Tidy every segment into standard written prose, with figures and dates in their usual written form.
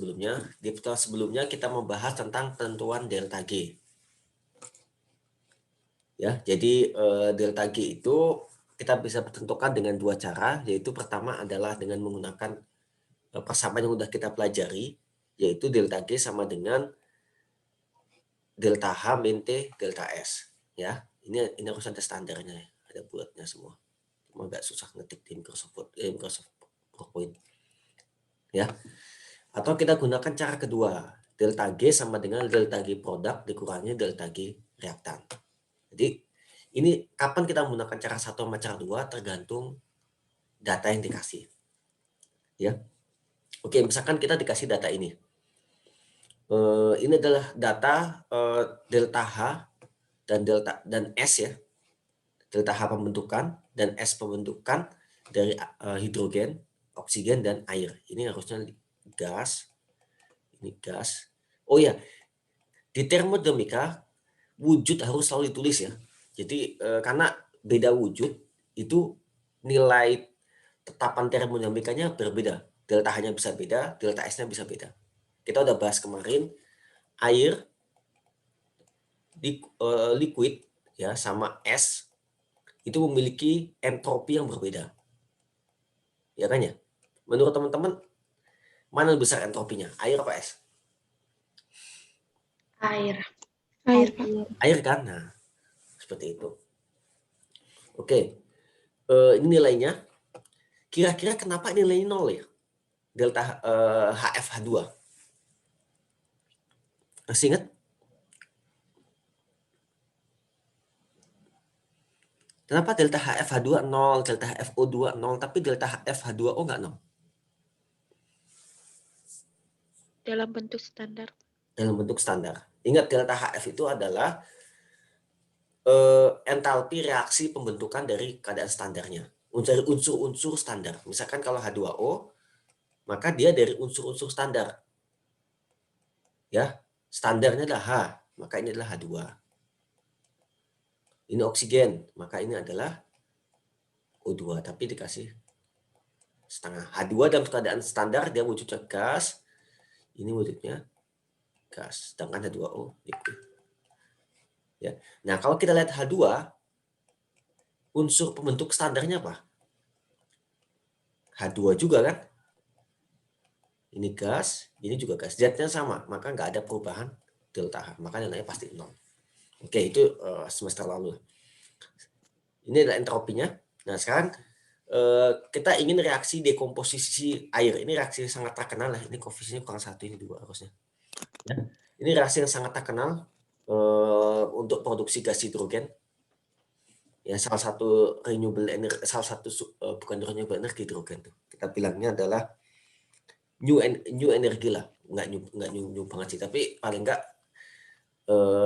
sebelumnya. Di pertemuan sebelumnya kita membahas tentang tentuan delta G. Ya, jadi delta G itu kita bisa tentukan dengan dua cara, yaitu pertama adalah dengan menggunakan persamaan yang sudah kita pelajari, yaitu delta G sama dengan delta H min T delta S. Ya, ini harus ada standarnya, ada bulatnya semua. Cuma agak susah ngetik di Microsoft PowerPoint. Ya, atau kita gunakan cara kedua, delta G sama dengan delta G produk dikurangi delta G reaktan. Jadi ini kapan kita menggunakan cara satu sama cara dua tergantung data yang dikasih. Ya, oke, misalkan kita dikasih data ini. Ini adalah data delta H dan S ya. Delta H pembentukan dan S pembentukan dari hidrogen, oksigen dan air. Ini harusnya gas. Ini gas. Oh ya, di termodinamika wujud harus selalu ditulis ya. Jadi karena beda wujud itu nilai tetapan termodinamikanya berbeda. Delta H-nya bisa beda, delta S-nya bisa beda. Kita udah bahas kemarin air liquid ya sama es itu memiliki entropi yang berbeda. Ya kan ya? Menurut teman-teman mana lebih besar entropinya? Air apa es? Air. Air. Air kan? Nah, seperti itu. Oke. Ini nilainya. Kira-kira kenapa nilainya 0 ya? Delta HFH2. Masih ingat? Kenapa delta HFH2 0, delta HFO2 0, tapi delta HFH2O nggak 0? Dalam bentuk standar. Dalam bentuk standar. Ingat delta HF itu adalah entalpi reaksi pembentukan dari keadaan standarnya. Dari unsur-unsur standar. Misalkan kalau H2O, maka dia dari unsur-unsur standar. Ya, standarnya adalah H, maka ini adalah H2. Ini oksigen, maka ini adalah O2, tapi dikasih setengah. H2 dalam keadaan standar dia wujudnya gas, ini wujudnya gas, sedangkan H2O liquid. Ya. Nah, kalau kita lihat H2, unsur pembentuk standarnya apa? H2 juga kan? Ini gas, ini juga gas. Zat-nya sama, maka nggak ada perubahan delta H, maka nilainya pasti 0. Oke, itu semester lalu. Ini adalah entropinya. Nah, sekarang kita ingin reaksi dekomposisi air. Ini reaksi yang sangat terkenal ya. Ini koefisiennya kurang 1, ini 2 harusnya. Ya. Ini reaksi yang sangat terkenal untuk produksi gas hidrogen. Ya, salah satu renewable energy, bukan renewable energy hidrogen tuh. Kita bilangnya adalah new energy lah. Nggak new banget sih, tapi paling enggak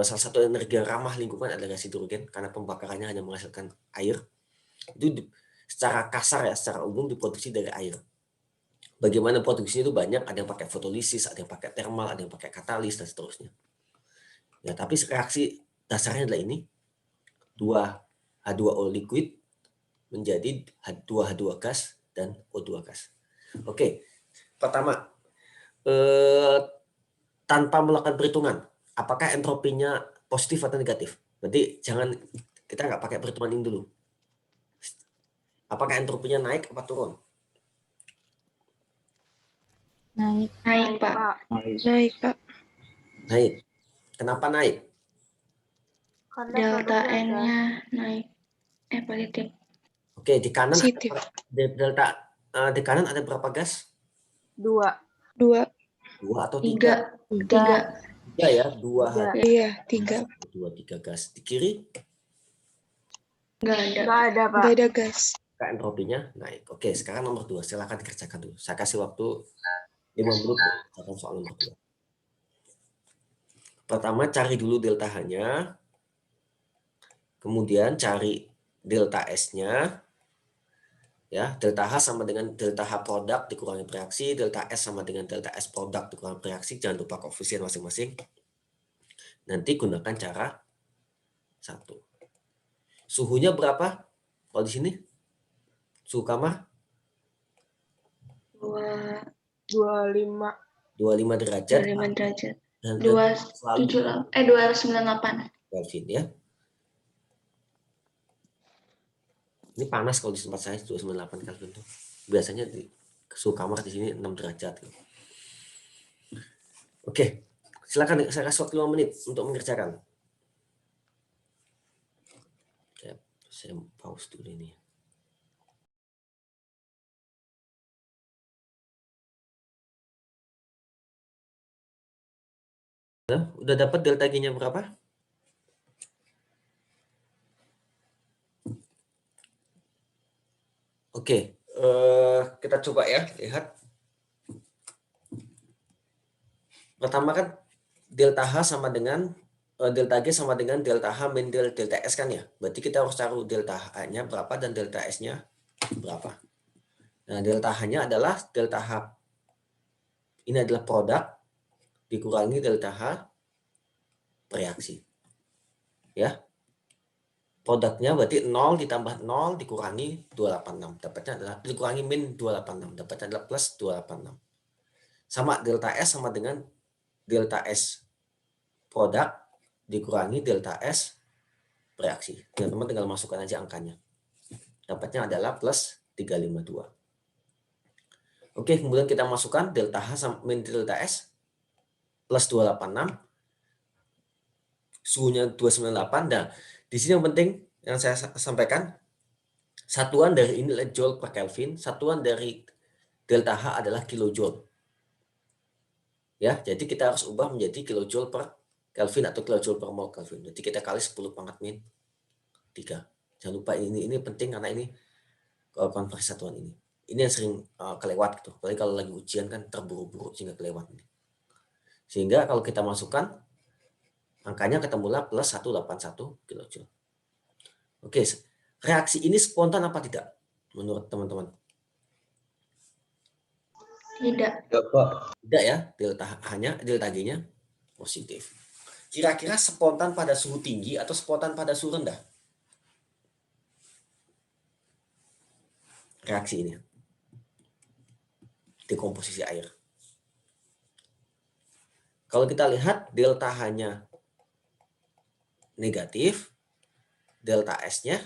salah satu energi yang ramah lingkungan adalah gas hidrogen karena pembakarannya hanya menghasilkan air. Itu secara kasar ya, secara umum diproduksi dari air. Bagaimana produksinya itu banyak, ada yang pakai fotolisis, ada yang pakai thermal, ada yang pakai katalis dan seterusnya. Ya, tapi reaksi dasarnya adalah ini. 2H2O liquid menjadi 2H2 gas dan O2 gas. Oke. Pertama, tanpa melakukan perhitungan, apakah entropinya positif atau negatif? Berarti kita nggak pakai perhitungan ini dulu. Apakah entropinya naik atau turun? Naik. Naik, Pak. Naik, Pak. Naik. Kenapa naik? Delta N-nya naik. Positif. Oke, di kanan Positif. di kanan ada berapa gas? 2 atau 3. 3 3 ya, 2 Iya, 3. 3 gas. Di kiri Nggak ada. Nggak ada gas. entropinya naik. Oke, sekarang nomor 2, silakan dikerjakan dulu. Saya kasih waktu 5 menit untuk soal nomor 2. Pertama, cari dulu delta H-nya. Kemudian cari delta S-nya. Ya, delta H sama dengan delta H produk dikurangi reaksi, delta S sama dengan delta S produk dikurangi reaksi. Jangan lupa koefisien masing-masing. Nanti gunakan cara 1. Suhunya berapa? Kalau di sini? Suhu kamar? 25. 25 derajat 25 derajat. dan 298. Kelvin ya. Ini panas kalau di tempat saya 298 Kelvin tuh. Biasanya di suhu kamar di sini 6 derajat. Oke, silakan saya kasih waktu 5 menit untuk mengerjakan. Saya pause dulu ini. Udah dapat delta G-nya berapa? Oke, kita coba ya, lihat. Pertama kan delta H sama dengan delta G sama dengan delta H min delta S kan ya. Berarti kita harus cari delta H-nya berapa dan delta S-nya berapa. Nah, delta H-nya adalah delta H. Ini adalah produk dikurangi delta H reaksi. Ya. Produknya berarti 0 ditambah 0 dikurangi 286. Dapatnya adalah dikurangi min 286. Dapatnya adalah plus 286. Sama delta S sama dengan delta S produk dikurangi delta S reaksi. Teman-teman tinggal masukkan aja angkanya. Dapatnya adalah plus 352. Oke, kemudian kita masukkan delta H sama min delta S plus 286. Suhunya 298. Dan di sini yang penting yang saya sampaikan, satuan dari ini adalah joule per Kelvin, satuan dari delta H adalah kilojoule. Ya, jadi kita harus ubah menjadi kilojoule per Kelvin atau kilojoule per mol Kelvin. Jadi kita kali 10 pangkat min 3. Jangan lupa ini penting karena ini konversi satuan ini. Ini yang sering kelewat gitu. Apalagi kalau lagi ujian kan terburu-buru sehingga kelewat ini. Sehingga kalau kita masukkan angkanya ketemulah plus 181 kilojoule. Oke, reaksi ini spontan apa tidak menurut teman-teman? Tidak. Tidak ya, delta G-nya positif. Kira-kira spontan pada suhu tinggi atau spontan pada suhu rendah? Reaksi ini. Dekomposisi air. Kalau kita lihat delta H-nya negatif, delta S-nya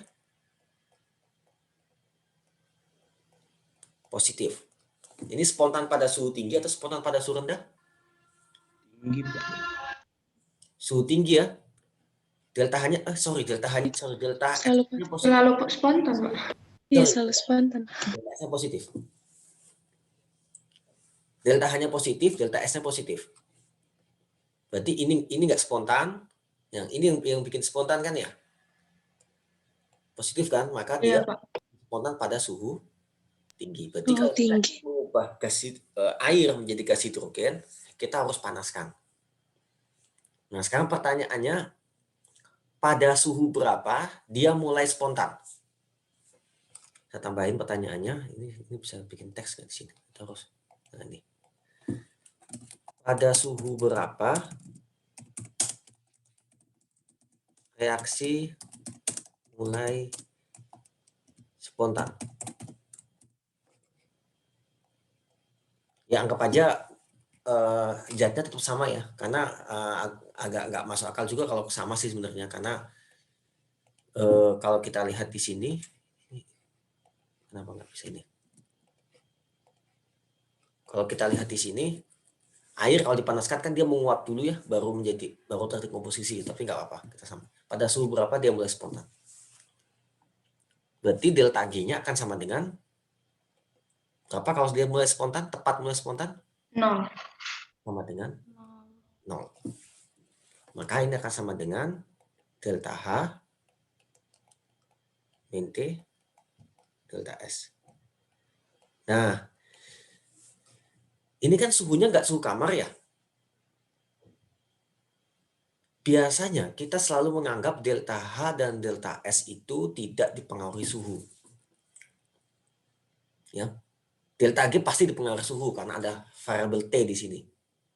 positif. Ini spontan pada suhu tinggi atau spontan pada suhu rendah? Tinggi, Pak. Suhu tinggi ya. Delta H-nya delta S-nya positif. Selalu spontan, Pak. Iya, selalu spontan. Delta S-nya positif. Delta H-nya positif, delta S-nya positif. Berarti ini nggak spontan. Yang ini yang bikin spontan kan ya? Positif kan? Maka dia spontan pada suhu tinggi. Berarti kalau kita mengubah air menjadi gas hidrogen, kita harus panaskan. Nah, sekarang pertanyaannya, pada suhu berapa dia mulai spontan? Saya tambahin pertanyaannya. Ini bisa bikin teks nggak di sini? Kita harus ini. Pada suhu berapa reaksi mulai spontan? Ya anggap aja zatnya tetap sama ya, karena agak nggak masuk akal juga kalau sama sih sebenarnya, karena kalau kita lihat di sini, kenapa nggak bisa ini? Kalau kita lihat di sini, air kalau dipanaskan kan dia menguap dulu ya, baru terjadi komposisi, tapi nggak apa-apa, kita sama. Pada suhu berapa dia mulai spontan? Berarti delta G-nya akan sama dengan berapa kalau dia mulai spontan, tepat mulai spontan? 0. Sama dengan 0. Maka ini akan sama dengan delta H min T delta S. Nah, ini kan suhunya nggak suhu kamar ya. Biasanya kita selalu menganggap delta H dan delta S itu tidak dipengaruhi suhu. Ya. Delta G pasti dipengaruhi suhu karena ada variabel T di sini.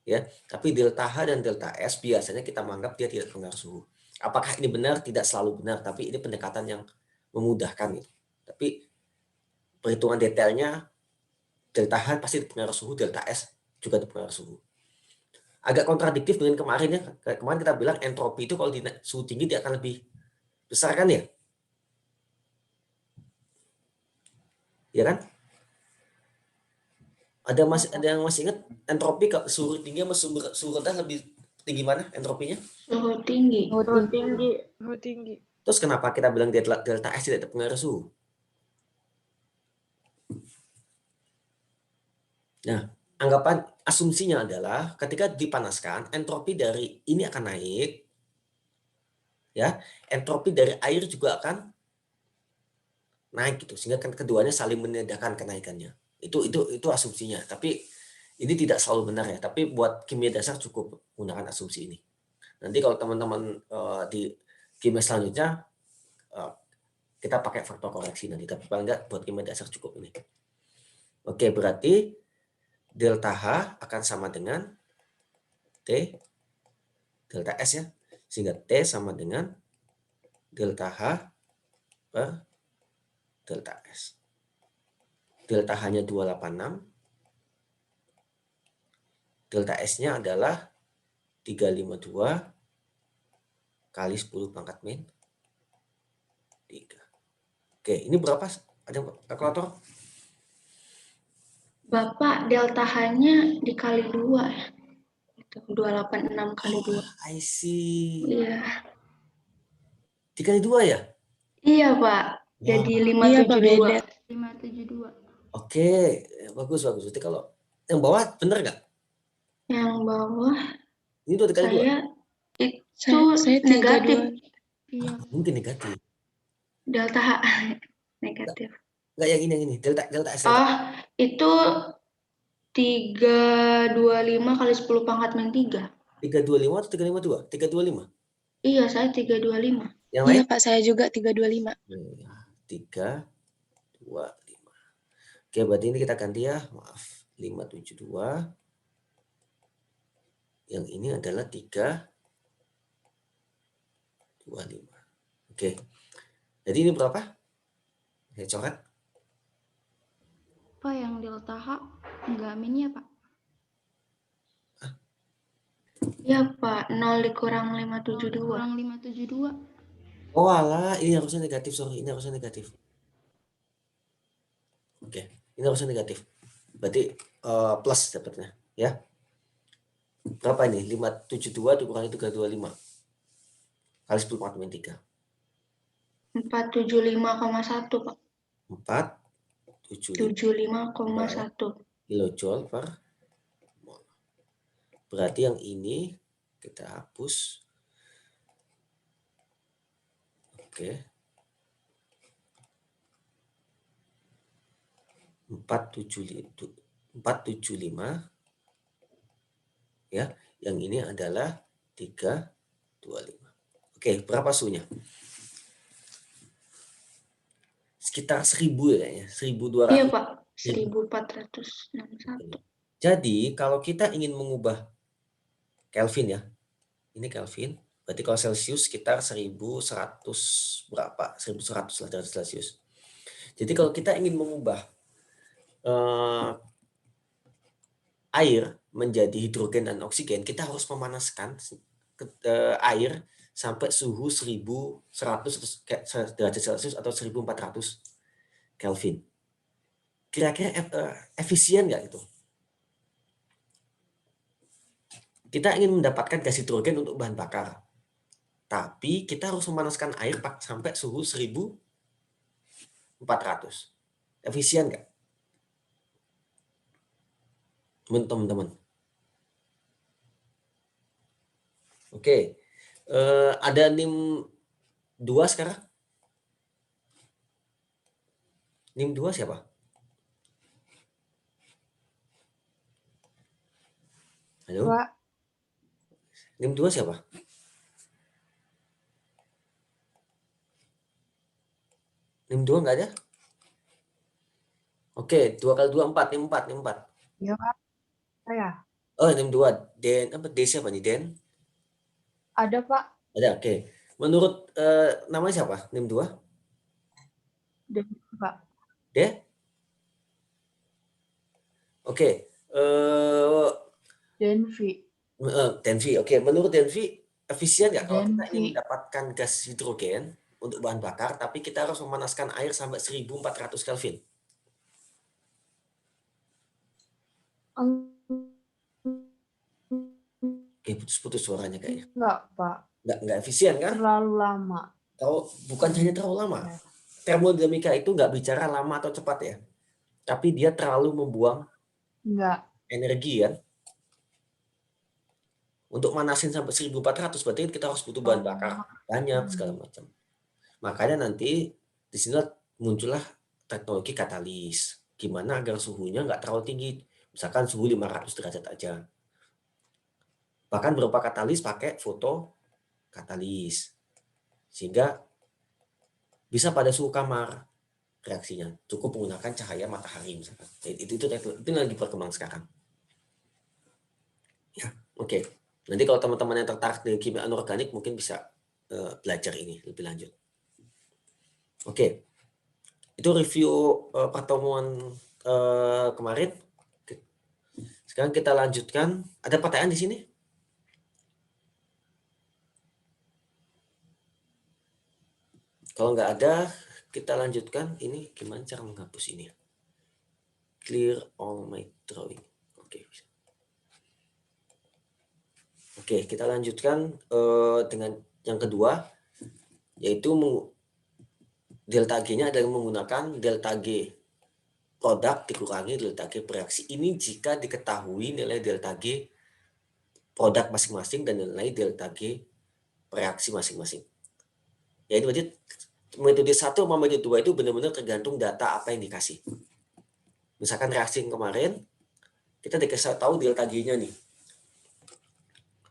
Ya, tapi delta H dan delta S biasanya kita menganggap dia tidak dipengaruhi suhu. Apakah ini benar? Tidak selalu benar, tapi ini pendekatan yang memudahkan gitu. Tapi perhitungan detailnya delta H pasti dipengaruhi suhu, delta S juga terpengaruh suhu. Agak kontradiktif dengan kemarin ya. Kemarin kita bilang entropi itu kalau di suhu tinggi dia akan lebih besar kan ya? Ya kan? Ada yang masih ingat entropi kalau suhu tinggi sama suhu rendah lebih tinggi mana entropinya? Suhu tinggi. Suhu tinggi. Terus kenapa kita bilang delta S tidak terpengaruh suhu? Nah, anggapan asumsinya adalah ketika dipanaskan, entropi dari ini akan naik, ya, entropi dari air juga akan naik gitu, sehingga kan keduanya saling menandakan kenaikannya. Itu asumsinya, tapi ini tidak selalu benar ya. Tapi buat kimia dasar cukup menggunakan asumsi ini. Nanti kalau teman-teman di kimia selanjutnya kita pakai faktor koreksi nanti, tapi paling enggak buat kimia dasar cukup ini. Oke, berarti delta H akan sama dengan T delta S ya, sehingga T sama dengan delta H per delta S. Delta H-nya 286, delta S-nya adalah 352 kali 10 pangkat min 3. Oke, ini berapa? Ada kalkulator? Bapak, delta H-nya dikali 2 ya. Itu 286 kali 2. I see. Iya. Dikali 2 ya? Iya, Pak. Jadi Iya, Pak, 572. beda. 572. Oke, bagus. Jadi kalau yang bawah bener nggak? Yang bawah Ini 2 dikali 2? saya itu Saya negatif. 32. Iya, Mungkin negatif. delta H negatif. Nggak yang ini. Delta S. Oh, itu 325 kali 10 pangkat min 3. 325 atau 352? 325. Iya, saya 325. Yang Iya, lain? Pak, saya juga 325. 325. Oke, berarti ini kita ganti ya. Maaf, 572. Yang ini adalah 325. Oke. Jadi ini berapa? Saya coret. Pak, yang delta H enggak min ya, Pak? Iya, Pak. 0 dikurang 572. Kurang 572. Oh alah, ini harusnya negatif, sorry. Ini harusnya negatif. Oke, ini harusnya negatif. Berarti plus dapatnya, ya. Berapa ini? 572 dikurangi 325. Kali 10 pangkat min 3. 475,1, Pak. 475 75,1. kilojoule per mol. Berarti yang ini kita hapus. Oke. 475 ya, yang ini adalah 325. Oke, berapa suhunya? Sekitar 1000 ya, 1200. Iya, Pak. 1461. Jadi kalau kita ingin mengubah Kelvin ya, ini Kelvin, berarti kalau Celsius sekitar 1100 berapa? 1100 lah derajat Celsius. Jadi kalau kita ingin mengubah air menjadi hidrogen dan oksigen, kita harus memanaskan air sampai suhu 1100 derajat Celcius atau 1400 Kelvin. Kira-kira efisien nggak itu? Kita ingin mendapatkan gas hidrogen untuk bahan bakar, tapi kita harus memanaskan air sampai suhu 1400. Efisien nggak? Teman-teman. Oke. Ada NIM 2 sekarang? NIM 2 siapa? Halo? Pak. NIM 2 siapa? NIM 2 nggak ada? Oke, 2 kali 2, 4. NIM 4. Iya, Pak. Saya. Oh, NIM 2. Den, apa? D siapa nih? Den? Ada, Pak. Ada, oke. Menurut namanya siapa? NIM 2? D, Pak. D? Oke. Eh, Denvi. Denvi, oke. Menurut Denvi, efisien nggak kalau kita ingin Denvi. mendapatkan gas hidrogen untuk bahan bakar, tapi kita harus memanaskan air sampai 1400 Kelvin? Oke, putus-putus suaranya kayaknya. Enggak, Pak. Nggak efisien kan? Terlalu lama. Bukan hanya terlalu lama. Ya. Termodinamika itu nggak bicara lama atau cepat ya. Tapi dia terlalu membuang Enggak. energi kan. Untuk manasin sampai 1400 berarti kita harus butuh bahan bakar banyak segala macam. Makanya nanti di sini muncullah teknologi katalis. Gimana agar suhunya nggak terlalu tinggi. Misalkan suhu 500 derajat aja. Bahkan beberapa katalis pakai foto katalis. Sehingga bisa pada suhu kamar reaksinya. Cukup menggunakan cahaya matahari misalkan. Itu lagi berkembang sekarang. Ya, oke. Nanti kalau teman-teman yang tertarik dengan kimia anorganik mungkin bisa belajar ini lebih lanjut. Oke. Itu review pertemuan kemarin. Sekarang kita lanjutkan. Ada pertanyaan di sini? Kalau nggak ada, kita lanjutkan. Ini gimana cara menghapus ini? Clear all my drawing. Oke. Oke, kita lanjutkan dengan yang kedua, yaitu delta G-nya adalah menggunakan delta G produk dikurangi delta G bereaksi. Ini jika diketahui nilai delta G produk masing-masing dan nilai delta G reaksi masing-masing. Ya itu berarti metode 1 sama metode 2 itu benar-benar tergantung data apa yang dikasih. Misalkan reaksi yang kemarin, kita dikasih tahu delta G-nya nih.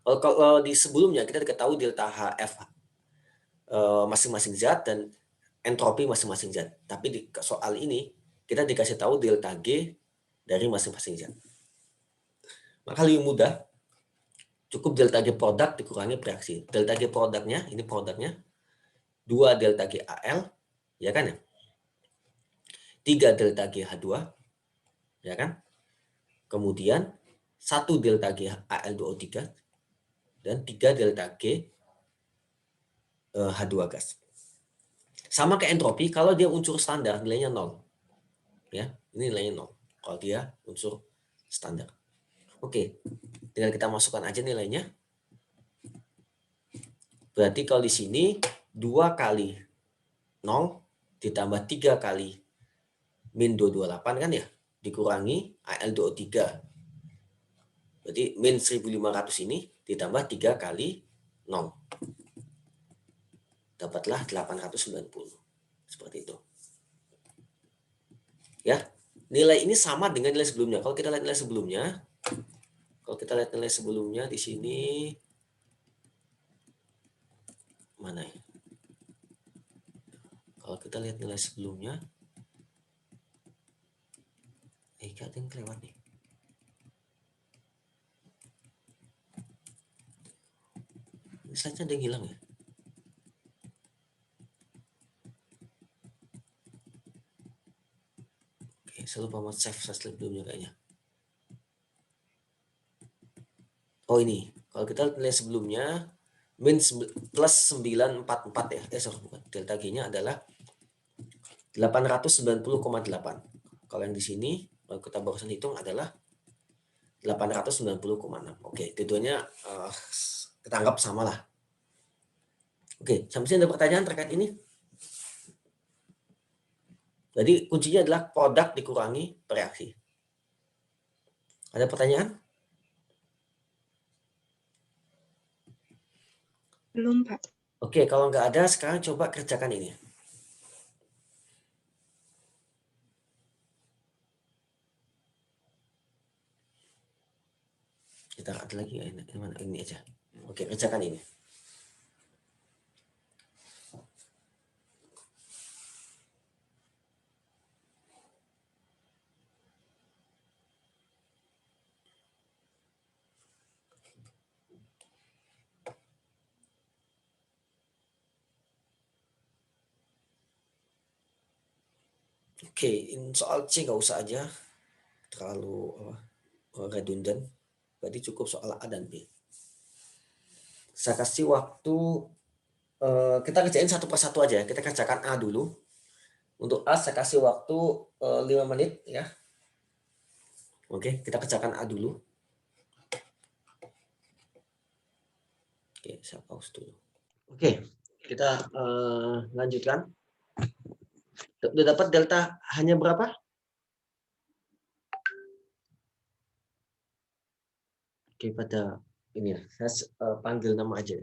Kalau di sebelumnya kita diketahui delta HF masing-masing zat dan entropi masing-masing zat. Tapi di soal ini kita dikasih tahu delta G dari masing-masing zat. Maka lebih mudah, cukup delta G produk dikurangi reaksi. Delta G produknya, ini produknya, 2 delta G AL, ya kan ya? 3 delta G H2, ya kan? Kemudian 1 delta G Al2O3 dan 3 delta G H2 gas. Sama kayak entropi, kalau dia unsur standar nilainya 0. Ya, ini nilainya 0 kalau dia unsur standar. Oke, tinggal kita masukkan aja nilainya. Berarti kalau di sini 2 kali 0 ditambah 3 kali min 228 kan ya, dikurangi Al2O3. Berarti min 1500 ini ditambah 3 kali 0. Dapatlah 890. Seperti itu. Ya, nilai ini sama dengan nilai sebelumnya. Kalau kita lihat nilai sebelumnya, di sini mana ya? Kalau kita lihat nilai sebelumnya, ada yang kelewat nih. Ini slide-nya ada yang hilang ya? Oke, saya lupa mau save slide sebelumnya kayaknya. Oh ini, kalau kita lihat nilai sebelumnya, min plus 944 ya. Sorry, bukan. Delta G-nya adalah 890,8. Kalau yang di sini, kalau kita barusan hitung adalah 890,6. Oke, tujuannya kita anggap sama lah. Oke, sampai sini ada pertanyaan terkait ini? Jadi kuncinya adalah produk dikurangi reaksi. Ada pertanyaan? Belum, Pak. Oke, kalau nggak ada, sekarang coba kerjakan ini. Kita ada lagi ini aja. Oke, kerjakan ini. Oke, soal C nggak usah aja, terlalu apa, redundant. Berarti cukup soal A dan B. Saya kasih waktu, kita kerjain satu persatu aja. Kita kerjakan A dulu. Untuk A saya kasih waktu 5 menit ya. Oke, kita kerjakan A dulu. Oke, saya pause dulu. Oke, kita lanjutkan. Udah dapat delta hanya berapa? Oke, pada ini ya, saya panggil nama aja.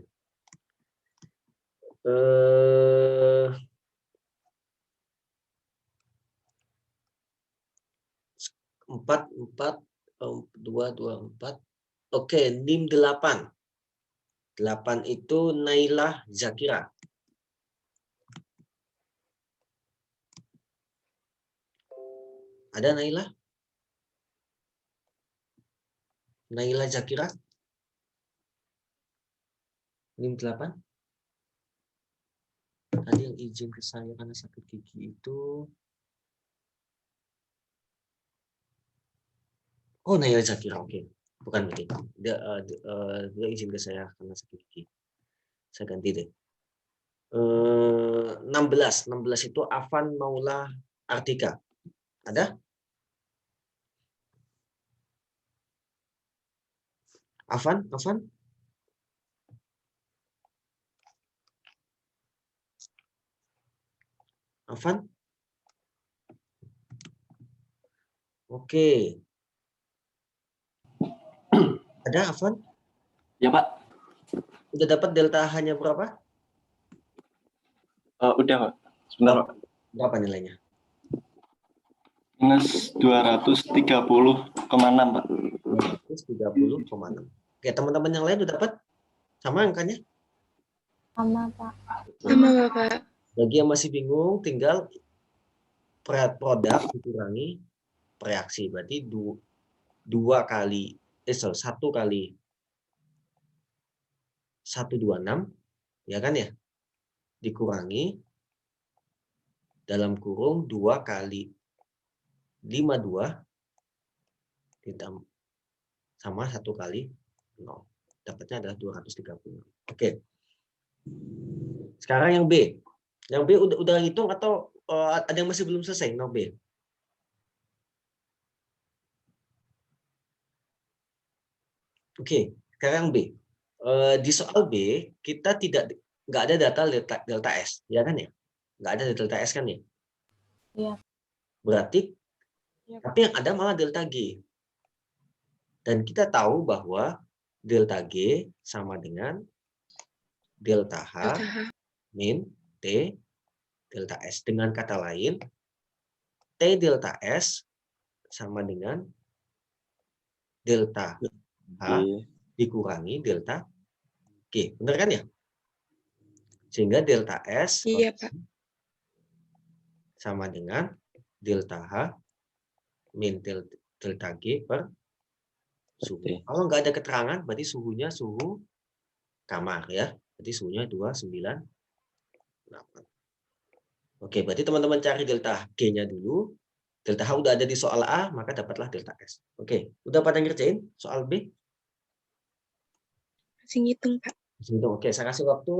4, 2, 4. Oke, NIM 8. 8 itu Nailah Zakira. Ada Nailah? Nailah Zakira? NIM 8? Tadi yang izin ke saya karena sakit gigi itu. Oh, Nailah Zakira, oke. Bukan ini. Dia izin ke saya karena sakit gigi. Saya ganti deh. 16 itu Afan Maula Artika. Ada? Afan? Afan? Oke. Ada Afan? Ya Pak. Udah dapat delta hanya berapa? Udah Pak. Sebentar Pak. Berapa nilainya? Minus 230,6 Pak. 230,6. Oke, teman-teman yang lain udah dapat? Sama angkanya? Sama, Pak. Sama Bapak. Bagi yang masih bingung, tinggal produk dikurangi reaksi. Berarti 1 kali 126, ya kan ya? Dikurangi dalam kurung 2 kali 52 ditambah sama 1 kali 0. Dapatnya adalah 230. Oke. Sekarang yang B. Yang B udah hitung atau ada yang masih belum selesai? No B. Oke, sekarang B. Di soal B kita nggak ada data delta S, ya kan ya? Nggak ada delta S kan ya? Iya. Berarti, Iya, Pak. tapi yang ada malah delta G. Dan kita tahu bahwa delta G sama dengan delta H min T delta S. Dengan kata lain, T delta S sama dengan delta H dikurangi delta G. Benar kan ya? Sehingga delta S sama dengan delta H min delta G per suhu. Kalau nggak ada keterangan, berarti suhunya suhu kamar ya. Berarti suhunya 298. Oke, berarti teman-teman cari delta G-nya dulu. Delta H udah ada di soal A, maka dapatlah delta S. Oke, udah pada ngerjain soal B? Masih ngitung, Pak. Oke, saya kasih waktu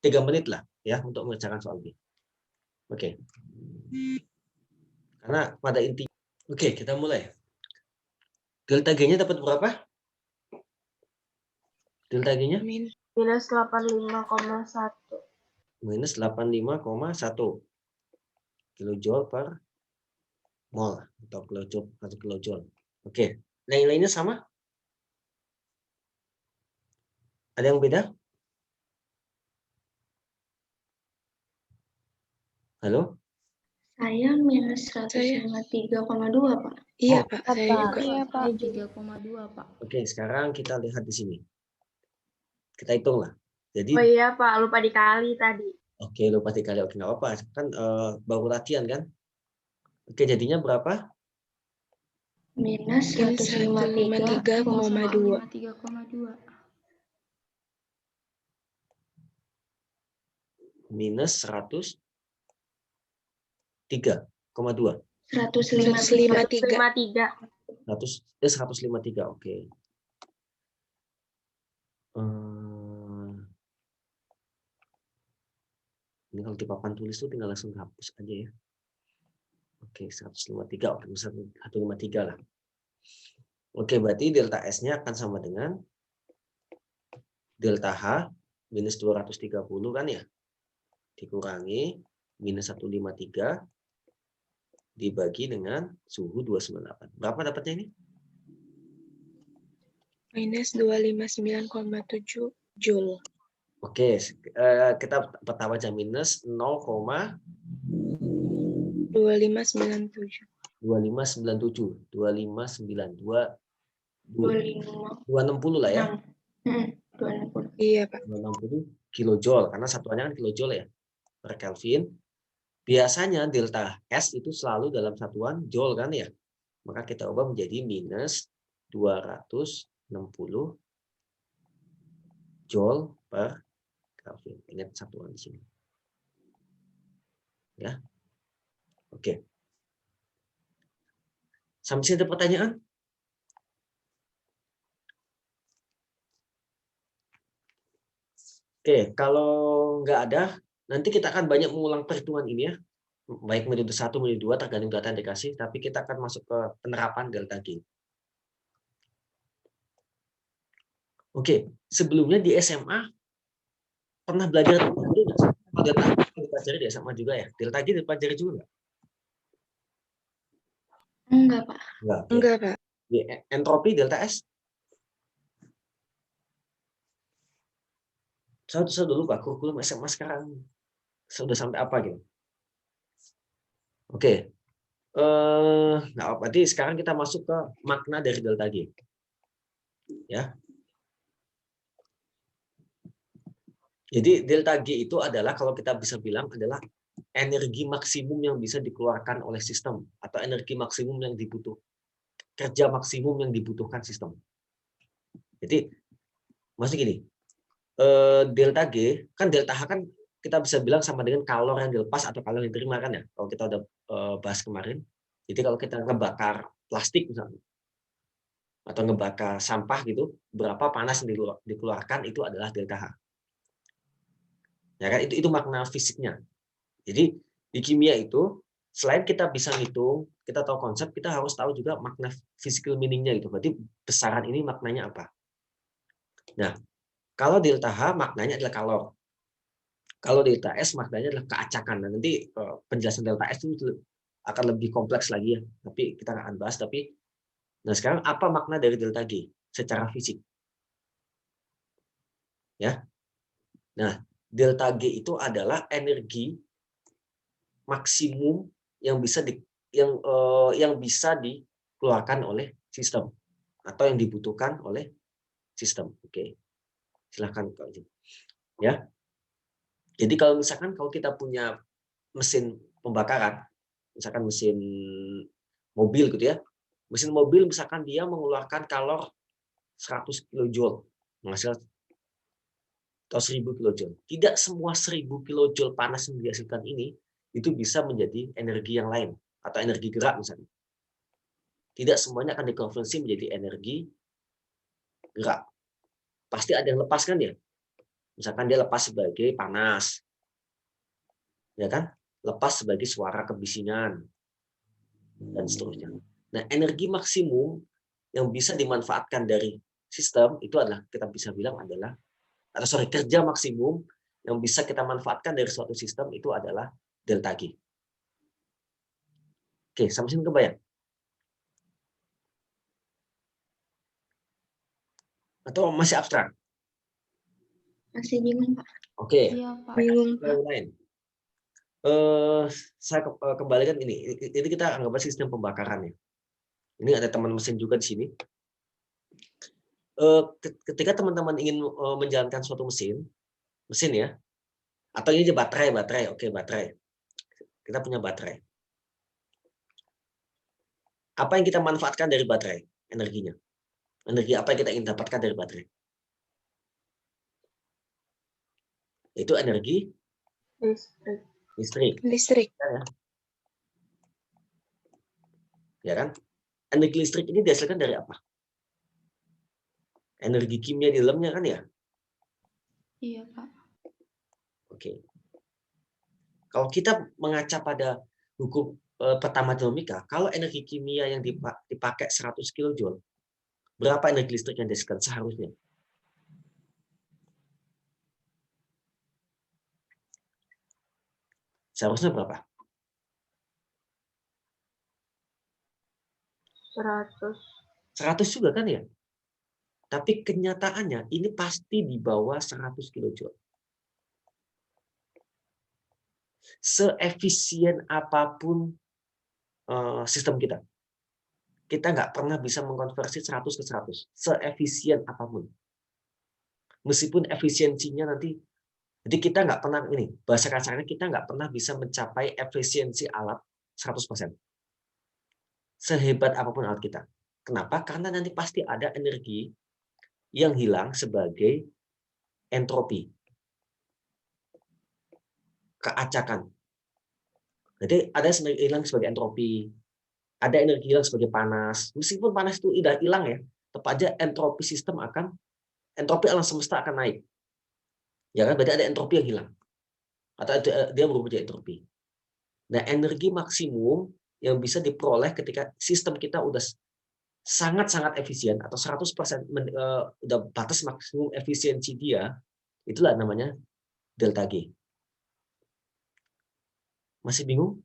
3 menit lah ya untuk mengerjakan soal B. Oke. Karena pada inti. Oke, kita mulai. Delta G-nya dapat berapa? Delta G-nya? Minus 85,1. Minus 85,1 kilojoule per mol atau kilojoule. Oke, nilainya sama? Ada yang beda? Halo? Saya minus 153,2, Pak. Iya, Oh. Pak. Saya juga. Iya, Pak. 3,2, Pak. Oke, sekarang kita lihat di sini. Kita hitung lah. Jadi, Oh iya, Pak. Lupa dikali tadi. oke, lupa dikali. Oke, nggak apa-apa. Kan baru latihan kan? Oke, jadinya berapa? Minus 153,2. 3,2. Minus 103,2. 153. 153. 153, oke. Ini kalau di papan tulis tuh tinggal langsung hapus aja ya. Oke, 153, oke, 153 lah. Oke, berarti delta S-nya akan sama dengan delta H minus 230 kan ya? Dikurangi minus 153 dibagi dengan suhu 298. Berapa dapatnya ini? Minus 259,7 Joule. Oke, kita pertama aja minus 2597. 0,2597. 2592 25. 260 lah ya. 260. Iya, Pak. 260 kilojoule karena satuannya kan kilojoule ya per Kelvin. Biasanya delta S itu selalu dalam satuan joule kan ya. Maka kita ubah menjadi minus 260 joule per Kelvin. Ingat satuan di sini. Ya. Oke. Sampai sini ada pertanyaan? Oke, kalau nggak ada, nanti kita akan banyak mengulang perhitungan ini ya. Baik metode 1, metode 2, tergantung data yang dikasih, tapi kita akan masuk ke penerapan delta G. Oke, sebelumnya di SMA pernah belajar delta G dipelajari di SMA juga ya? Delta G dipelajari juga nggak? Enggak, Pak. Nggak. Oke. Enggak, Pak. Di entropi delta S? Saya dulu Pak, kurikulum SMA sekarang sudah sampai apa gitu? Oke. Nah, berarti sekarang kita masuk ke makna dari delta G. Ya. Jadi delta G itu adalah kalau kita bisa bilang adalah energi maksimum yang bisa dikeluarkan oleh sistem atau energi maksimum yang dibutuhkan, kerja maksimum yang dibutuhkan sistem. Jadi maksudnya gini, delta G kan delta H kan kita bisa bilang sama dengan kalor yang dilepas atau kalor yang diterima kan ya, kalau kita udah bahas kemarin. Jadi kalau kita ngebakar plastik misalnya atau ngebakar sampah gitu, berapa panas yang dikeluarkan itu adalah delta H. Ya kan, itu makna fisiknya. Jadi di kimia itu selain kita bisa ngitung, kita tahu konsep, kita harus tahu juga makna physical meaning-nya gitu. Berarti besaran ini maknanya apa? Nah, kalau delta H maknanya adalah kalor. Kalau delta S maknanya adalah keacakan. Nah, nanti penjelasan delta S itu akan lebih kompleks lagi ya. Tapi kita nggak akan bahas. Nah sekarang apa makna dari delta G secara fisik? Ya. Nah, delta G itu adalah energi maksimum yang bisa dikeluarkan oleh sistem atau yang dibutuhkan oleh sistem. Oke. Silahkan Kak. Ya. Jadi kalau misalkan kalau kita punya mesin pembakaran, misalkan mesin mobil gitu ya. Mesin mobil misalkan dia mengeluarkan kalor 100 kJ, menghasilkan atau 1000 kJ. Tidak semua 1000 kJ panas yang dihasilkan ini itu bisa menjadi energi yang lain atau energi gerak misalnya. Tidak semuanya akan dikonversi menjadi energi gerak. Pasti ada yang lepas kan ya? Misalkan dia lepas sebagai panas. Ya kan? Lepas sebagai suara kebisingan dan seterusnya. Nah, energi maksimum yang bisa dimanfaatkan dari sistem itu adalah kita bisa bilang adalah kerja maksimum yang bisa kita manfaatkan dari suatu sistem itu adalah delta G. Oke, sampai sini kebayang? Atau masih abstrak? Masih bingung, Pak. Oke. Iya, Pak. Bingung, Pak. Lain. Saya kembalikan ini kita anggap sistem pembakaran ya. Ini ada teman mesin juga di sini. Ketika teman-teman ingin menjalankan suatu mesin ya, atau ini aja baterai, oke baterai. Kita punya baterai. Apa yang kita manfaatkan dari baterai? Energinya. Energi apa yang kita ingin dapatkan dari baterai? Itu energi listrik. Listrik. Ya kan? Energi listrik ini dihasilkan dari apa? Energi kimia di dalamnya kan ya? Iya, Pak. Oke. Kalau kita mengaca pada hukum pertama dinamika, kalau energi kimia yang dipakai 100 kJ, berapa energi listrik yang dihasilkan seharusnya? Seharusnya berapa? 100. 100 juga kan ya? Tapi kenyataannya ini pasti di bawah 100 kJ. Seefisien apapun sistem kita nggak pernah bisa mengkonversi 100 ke 100. Seefisien apapun. Meskipun efisiensinya nanti, jadi kita nggak pernah, ini bahasa kasarnya, kita nggak pernah bisa mencapai efisiensi alat 100%. Sehebat apapun alat kita. Kenapa? Karena nanti pasti ada energi yang hilang sebagai entropi. Keacakan. Jadi ada hilang sebagai entropi, ada energi hilang sebagai panas. Meskipun panas itu udah hilang ya, tetap aja entropi sistem entropi alam semesta akan naik. Ya kan, berarti ada entropi yang hilang. Atau dia berubah jadi entropi. Nah, energi maksimum yang bisa diperoleh ketika sistem kita udah sangat-sangat efisien atau 100% udah batas maksimum efisiensi dia, itulah namanya delta G. Masih bingung?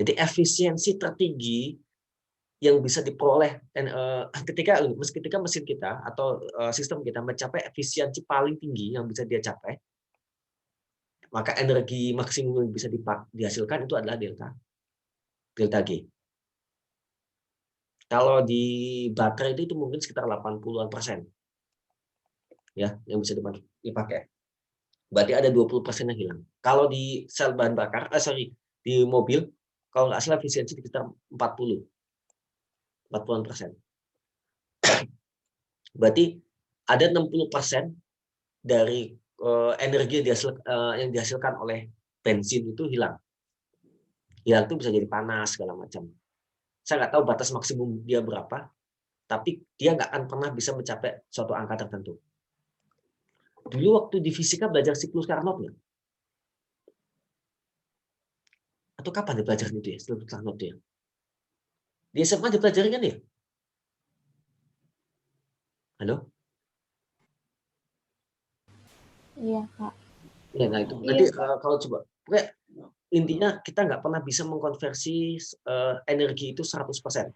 Jadi efisiensi tertinggi yang bisa diperoleh ketika mesin kita atau sistem kita mencapai efisiensi paling tinggi yang bisa dia capai, maka energi maksimum yang bisa dihasilkan itu adalah delta G. Kalau di baterai itu mungkin sekitar 80-an%. Ya, yang bisa dipakai. Berarti ada 20% yang hilang. Kalau di sel bahan bakar, di mobil, kalau nggak salah efisiensi sekitar 40-an%. Berarti ada 60% dari energi yang dihasilkan oleh bensin itu hilang. Hilang itu bisa jadi panas segala macam. Saya nggak tahu batas maksimum dia berapa, tapi dia nggak akan pernah bisa mencapai suatu angka tertentu. Dulu waktu di fisika belajar siklus Carnot nggak? Atau kapan dipelajarin itu ya, siklus Carnot ya? Di SMA dipelajari kan ya? Halo? Iya, Pak. Ya, nah itu. Nanti kalau coba, intinya kita nggak pernah bisa mengkonversi energi itu 100%.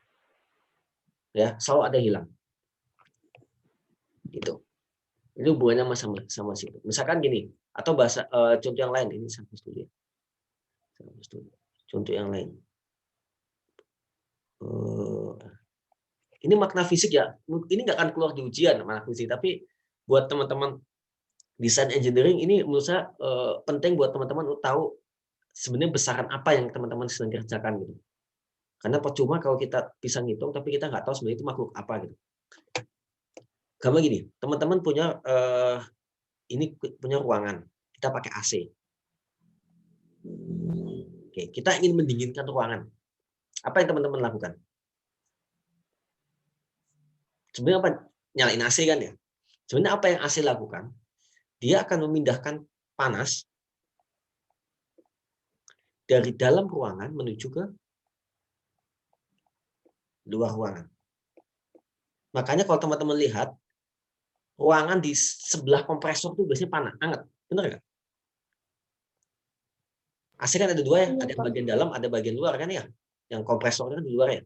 Ya, selalu ada hilang. Gitu. Ini hubungannya sama situ. Misalkan gini, atau bahasa contoh yang lain, ini satu studi. Contoh yang lain. Ini makna fisik ya. Ini nggak akan keluar di ujian makna fisik, tapi buat teman-teman desain engineering ini menurut saya penting buat teman-teman untuk tahu sebenarnya besaran apa yang teman-teman sedang kerjakan gitu. Karena percuma kalau kita bisa ngitung tapi kita nggak tahu sebenarnya itu makhluk apa gitu. Gampang gini, teman-teman punya ruangan, kita pakai AC. Oke, kita ingin mendinginkan ruangan. Apa yang teman-teman lakukan? Sebenarnya apa? Nyalain AC kan ya. Sebenarnya apa yang AC lakukan? Dia akan memindahkan panas dari dalam ruangan menuju ke luar ruangan. Makanya kalau teman-teman lihat, ruangan di sebelah kompresor itu biasanya panas, hangat. Benar nggak? AC kan ada dua ya, ada yang bagian dalam, ada bagian luar kan ya. Yang kompresor kan di luar ya.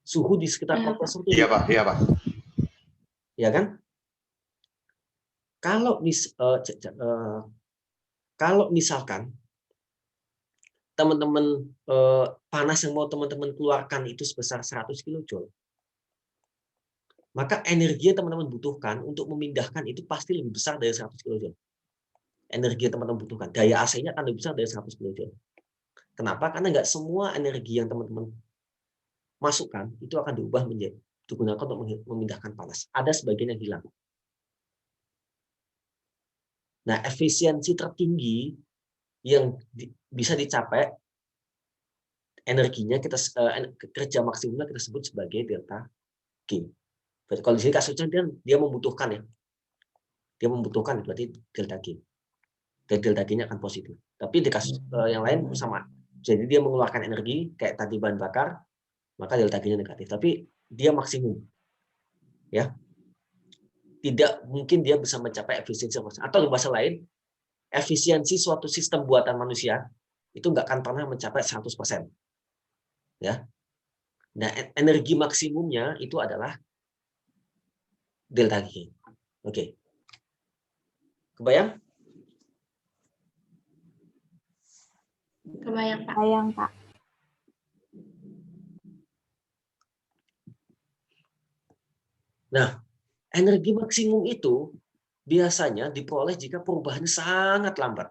Suhu di sekitar kompresor itu. Iya Pak, iya Pak. Ya kan? Kalau misalkan teman-teman panas yang mau teman-teman keluarkan itu sebesar 100 kJ, maka energi yang teman-teman butuhkan untuk memindahkan itu pasti lebih besar dari 100 kJ. Energi yang teman-teman butuhkan, daya AC-nya akan lebih besar dari 100 kJ. Kenapa? Karena nggak semua energi yang teman-teman masukkan itu akan diubah menjadi digunakan untuk memindahkan panas. Ada sebagian yang hilang. Nah, efisiensi tertinggi yang bisa dicapai, energinya kerja maksimumnya kita sebut sebagai delta G. Berarti kalau di sini kasusnya dia membutuhkan ya. Dia membutuhkan berarti delta G. Dan delta G-nya akan positif. Tapi di kasus yang lain sama. Jadi dia mengeluarkan energi kayak tadi bahan bakar, maka delta G-nya negatif. Tapi dia maksimum. Ya. Tidak mungkin dia bisa mencapai efisiensi atau bahasa lain, efisiensi suatu sistem buatan manusia itu nggak akan pernah mencapai 100%. Ya. Nah, energi maksimumnya itu adalah delta G. Oke. Kebayang? Kebayang, Pak. Sayang, Pak. Nah, energi maksimum itu biasanya diperoleh jika perubahannya sangat lambat.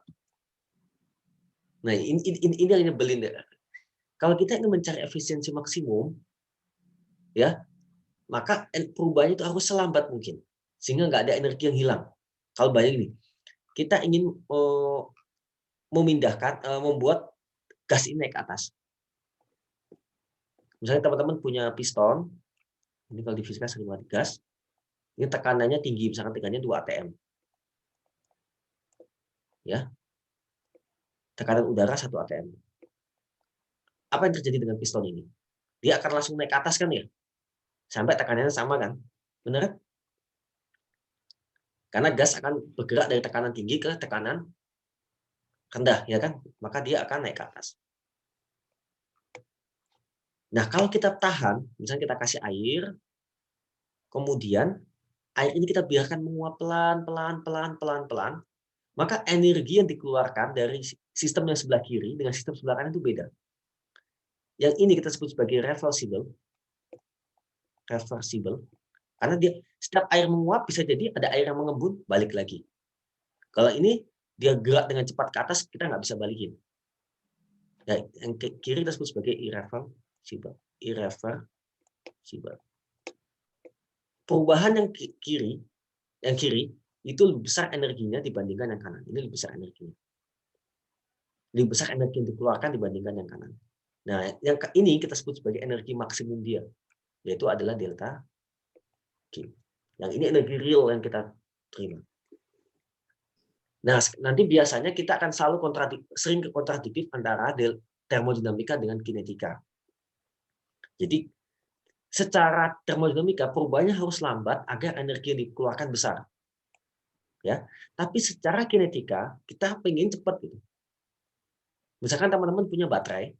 Nah, ini yang nyebelin. Kalau kita ingin mencari efisiensi maksimum, ya, maka perubahannya itu harus selambat mungkin, sehingga nggak ada energi yang hilang. Kalau bayangin nih, kita ingin membuat gas ini naik ke atas. Misalnya teman-teman punya piston, ini kalau di fisika sering banget gas, ini tekanannya tinggi, misalkan tekanannya 2 atm. Ya. Tekanan udara 1 atm. Apa yang terjadi dengan piston ini? Dia akan langsung naik ke atas kan ya? Sampai tekanannya sama kan? Benar? Karena gas akan bergerak dari tekanan tinggi ke tekanan rendah, ya kan? Maka dia akan naik ke atas. Nah, kalau kita tahan, misalnya kita kasih air, kemudian air ini kita biarkan menguap pelan-pelan, maka energi yang dikeluarkan dari sistem yang sebelah kiri dengan sistem sebelah kanan itu beda. Yang ini kita sebut sebagai reversible, karena dia setiap air menguap bisa jadi ada air yang mengembun balik lagi. Kalau ini dia gerak dengan cepat ke atas, kita nggak bisa balikin. Nah, yang kiri kita sebut sebagai irreversible. Perubahan yang kiri itu lebih besar energinya dibandingkan yang kanan. Ini lebih besar energinya. Lebih besar energi yang dikeluarkan dibandingkan yang kanan. Nah, yang ini kita sebut sebagai energi maksimum dia, yaitu adalah delta G. Yang ini energi real yang kita terima. Nah, nanti biasanya kita akan selalu sering kontradiktif antara termodinamika dengan kinetika. Jadi, secara termodinamika perubahannya harus lambat agar energi yang dikeluarkan besar. Ya, tapi secara kinetika kita pengen cepat gitu. Misalkan teman-teman punya baterai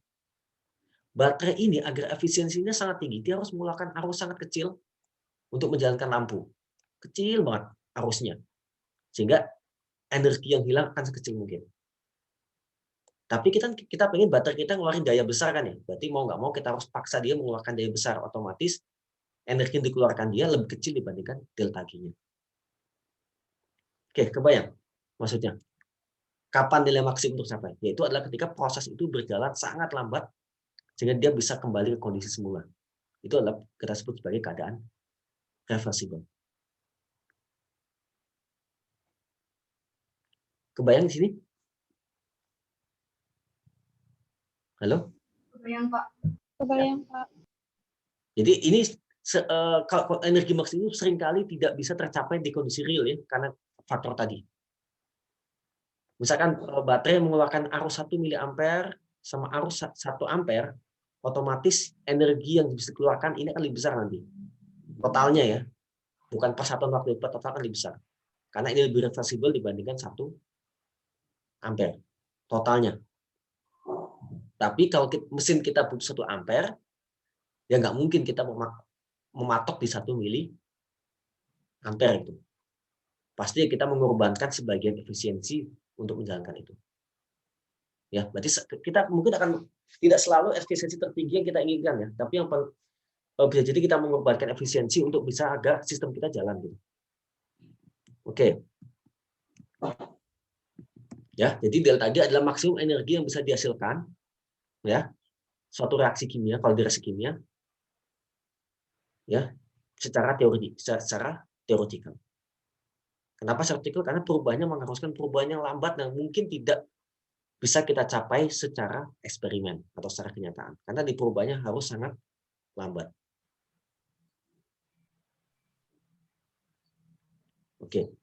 ini agar efisiensinya sangat tinggi, dia harus mengeluarkan arus sangat kecil untuk menjalankan lampu. Kecil banget arusnya. Sehingga energi yang hilang akan sekecil mungkin. Tapi kita pengen baterai kita ngeluarin daya besar kan ya. Berarti mau nggak mau kita harus paksa dia mengeluarkan daya besar. Otomatis energi yang dikeluarkan dia lebih kecil dibandingkan delta G-nya. Oke, kebayang maksudnya? Kapan nilai maksimum untuk sampai? Yaitu adalah ketika proses itu berjalan sangat lambat sehingga dia bisa kembali ke kondisi semula. Itu adalah kita sebut sebagai keadaan reversible. Kebayang di sini? Halo? Kebayang, Pak. Kebayang, Pak. Jadi ini kalau energi maksimum seringkali tidak bisa tercapai di kondisi real ya, karena faktor tadi. Misalkan baterai mengeluarkan arus 1 mA sama arus 1 ampere, otomatis energi yang bisa dikeluarkan ini akan lebih besar nanti. Totalnya ya, bukan persatuan waktu, total akan lebih besar. Karena ini lebih reversible dibandingkan 1 ampere totalnya. Tapi kalau mesin kita butuh 1 ampere, ya nggak mungkin kita mematok di 1 mili ampere itu. Pasti kita mengorbankan sebagian efisiensi untuk menjalankan itu. Ya, berarti kita mungkin akan tidak selalu efisiensi tertinggi yang kita inginkan ya, tapi yang bisa jadi kita mengorbankan efisiensi untuk bisa agar sistem kita jalan gitu. Oke. Ya, jadi delta G adalah maksimum energi yang bisa dihasilkan ya suatu reaksi kimia, kalau di reaksi kimia ya secara teoretikal. Kenapa teoretikal? Karena perubahannya mengharuskan perubahan yang lambat yang mungkin tidak bisa kita capai secara eksperimen atau secara kenyataan. Karena di perubahannya harus sangat lambat. Oke.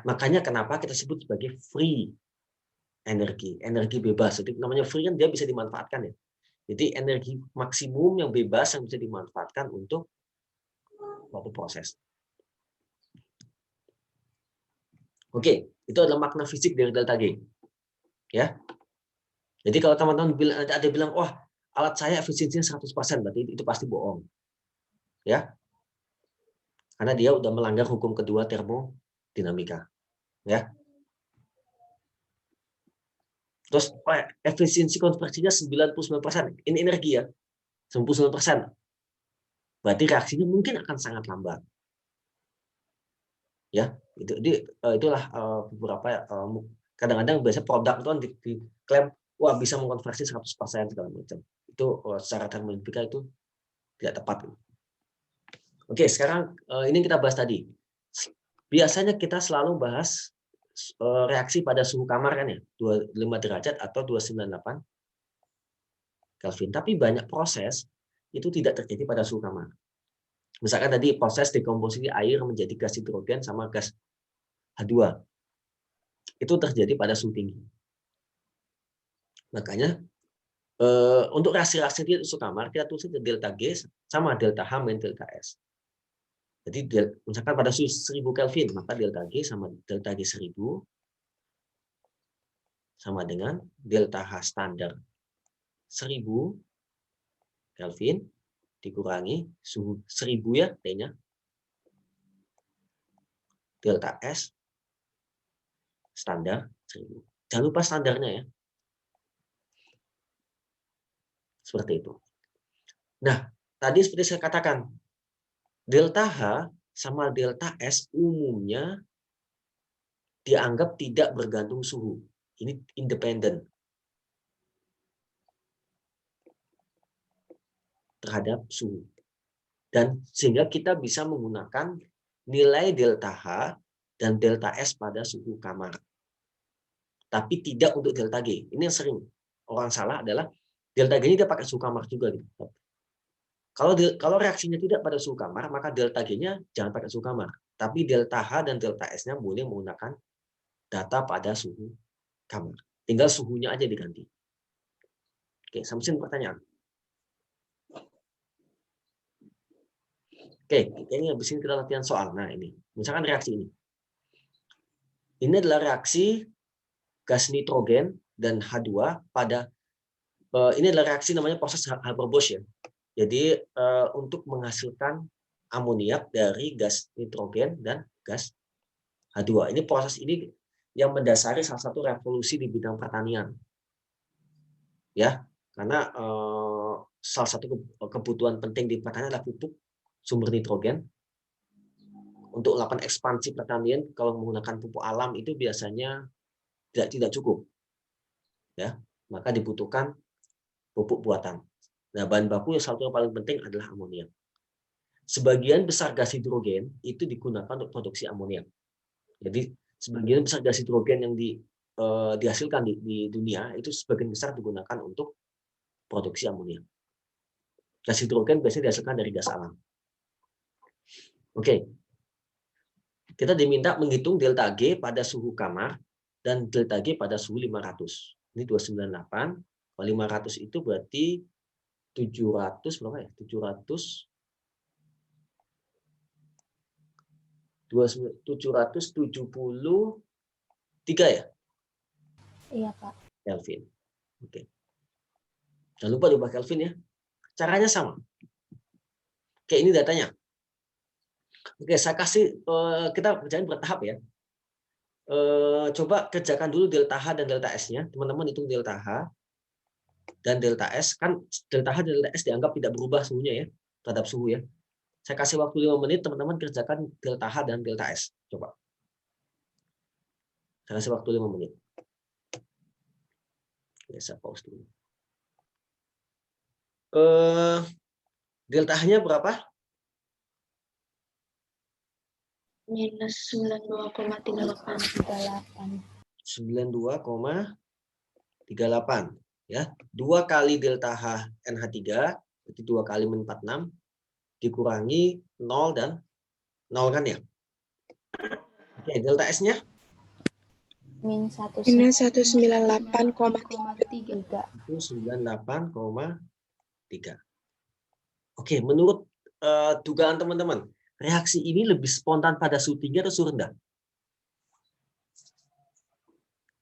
Makanya kenapa kita sebut sebagai free energi bebas. Jadi namanya free kan dia bisa dimanfaatkan ya. Jadi energi maksimum yang bebas yang bisa dimanfaatkan untuk suatu proses. Oke, itu adalah makna fisik dari delta G. Ya. Jadi kalau teman-teman ada bilang, wah alat saya efisiensinya 100%, berarti itu pasti bohong. Ya. Karena dia udah melanggar hukum kedua termodinamika. Ya. Terus efisiensi konversinya 99%. Ini energi ya. 99%. Berarti reaksinya mungkin akan sangat lambat. Ya, itulah beberapa kadang-kadang biasanya produk itu kan diklaim wah bisa mengkonversi 100% segala macam. Itu secara termodinamika itu tidak tepat. Oke, sekarang ini kita bahas tadi. Biasanya kita selalu bahas reaksi pada suhu kamar kan ya, 25 derajat atau 298 Kelvin. Tapi banyak proses itu tidak terjadi pada suhu kamar. Misalkan tadi proses dekomposisi air menjadi gas hidrogen sama gas H2. Itu terjadi pada suhu tinggi. Makanya untuk reaksi-reaksi di suhu kamar kita tulis delta G sama delta H min delta S. Jadi misalkan pada suhu 1000 Kelvin, maka delta G sama delta G 1000 sama dengan delta H standar 1000 Kelvin dikurangi suhu 1000 ya T-nya. Delta S standar 1000. Jangan lupa standarnya ya. Seperti itu. Nah, tadi seperti saya katakan, delta H sama delta S umumnya dianggap tidak bergantung suhu. Ini independen terhadap suhu. Dan sehingga kita bisa menggunakan nilai delta H dan delta S pada suhu kamar. Tapi tidak untuk delta G. Ini yang sering orang salah adalah delta G ini dia pakai suhu kamar juga. Gitu. Kalau reaksinya tidak pada suhu kamar, maka delta G-nya jangan pakai suhu kamar. Tapi delta H dan delta S-nya boleh menggunakan data pada suhu kamar. Tinggal suhunya aja diganti. Oke, sampai sini pertanyaan. Oke, ini habis ini kita latihan soal. Nah, ini. Misalkan reaksi ini. Ini adalah reaksi gas nitrogen dan H2 pada ini adalah reaksi namanya proses Haber-Bosch ya. Jadi untuk menghasilkan amoniak dari gas nitrogen dan gas H2. Ini proses ini yang mendasari salah satu revolusi di bidang pertanian. Ya, karena salah satu kebutuhan penting di pertanian adalah pupuk sumber nitrogen. Untuk melakukan ekspansi pertanian kalau menggunakan pupuk alam itu biasanya tidak cukup. Ya, maka dibutuhkan pupuk buatan. Nah, bahan baku yang satu yang paling penting adalah amoniak. Sebagian besar gas hidrogen itu digunakan untuk produksi amoniak. Jadi sebagian besar gas hidrogen yang dihasilkan di dunia itu sebagian besar digunakan untuk produksi amoniak. Gas hidrogen biasanya dihasilkan dari gas alam. Oke. Kita diminta menghitung delta G pada suhu kamar dan delta G pada suhu 500. Ini 298. Kalau 500 itu berarti 700 berapa ya? 773 ya? Iya, Pak. Kelvin. Oke. Jangan lupa diubah Kelvin ya. Caranya sama. Oke, ini datanya. Oke, saya kasih kita kerjain bertahap ya. Coba kerjakan dulu delta H dan delta S-nya. Teman-teman hitung delta H dan delta S. Kan delta H dan delta S dianggap tidak berubah suhunya ya, terhadap suhu ya. Saya kasih waktu 5 menit, teman-teman kerjakan delta H dan delta S. Coba. Saya kasih waktu 5 menit. Oke, saya pause dulu. Delta H-nya berapa? Minus 92,38. 92,38 ya. 2 kali delta H NH3 berarti 2 kali min 46 dikurangi 0 dan 0 kan ya. Oke, delta S-nya Min 1 Minus 198,3. 198,3. Oke, menurut dugaan teman-teman, reaksi ini lebih spontan pada suhu tinggi atau suhu rendah?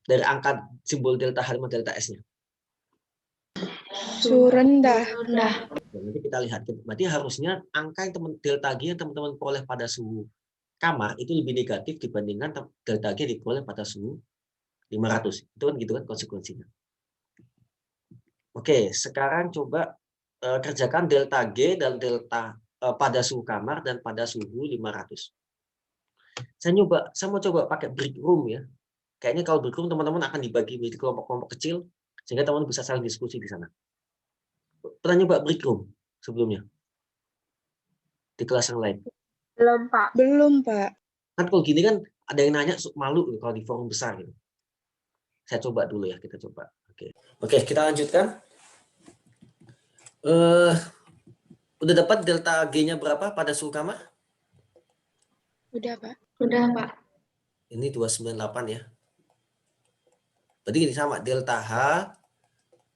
Dari angka simbol delta H sama delta S-nya. Suhu rendah. Rendah. Nanti kita lihat. Berarti harusnya angka yang delta G yang teman-teman peroleh pada suhu kamar itu lebih negatif dibandingkan delta G diperoleh pada suhu 500. Itu kan gitu kan konsekuensinya. Oke, sekarang coba kerjakan delta G dan delta pada suhu kamar dan pada suhu 500. Saya mau coba pakai break room ya. Kayaknya kalau break room teman-teman akan dibagi menjadi kelompok-kelompok kecil sehingga teman-teman bisa saling diskusi di sana. Pernah nyoba break room sebelumnya? Di kelas yang lain? Belum, Pak. Belum, Pak. Kan kalau gini kan ada yang nanya malu kalau di forum besar gitu. Saya coba dulu ya, kita coba. Oke, kita lanjutkan. Udah dapat delta G-nya berapa pada suhu kamar? Udah, Pak. Udah, Pak. Ini 298 ya. Berarti ini sama, delta H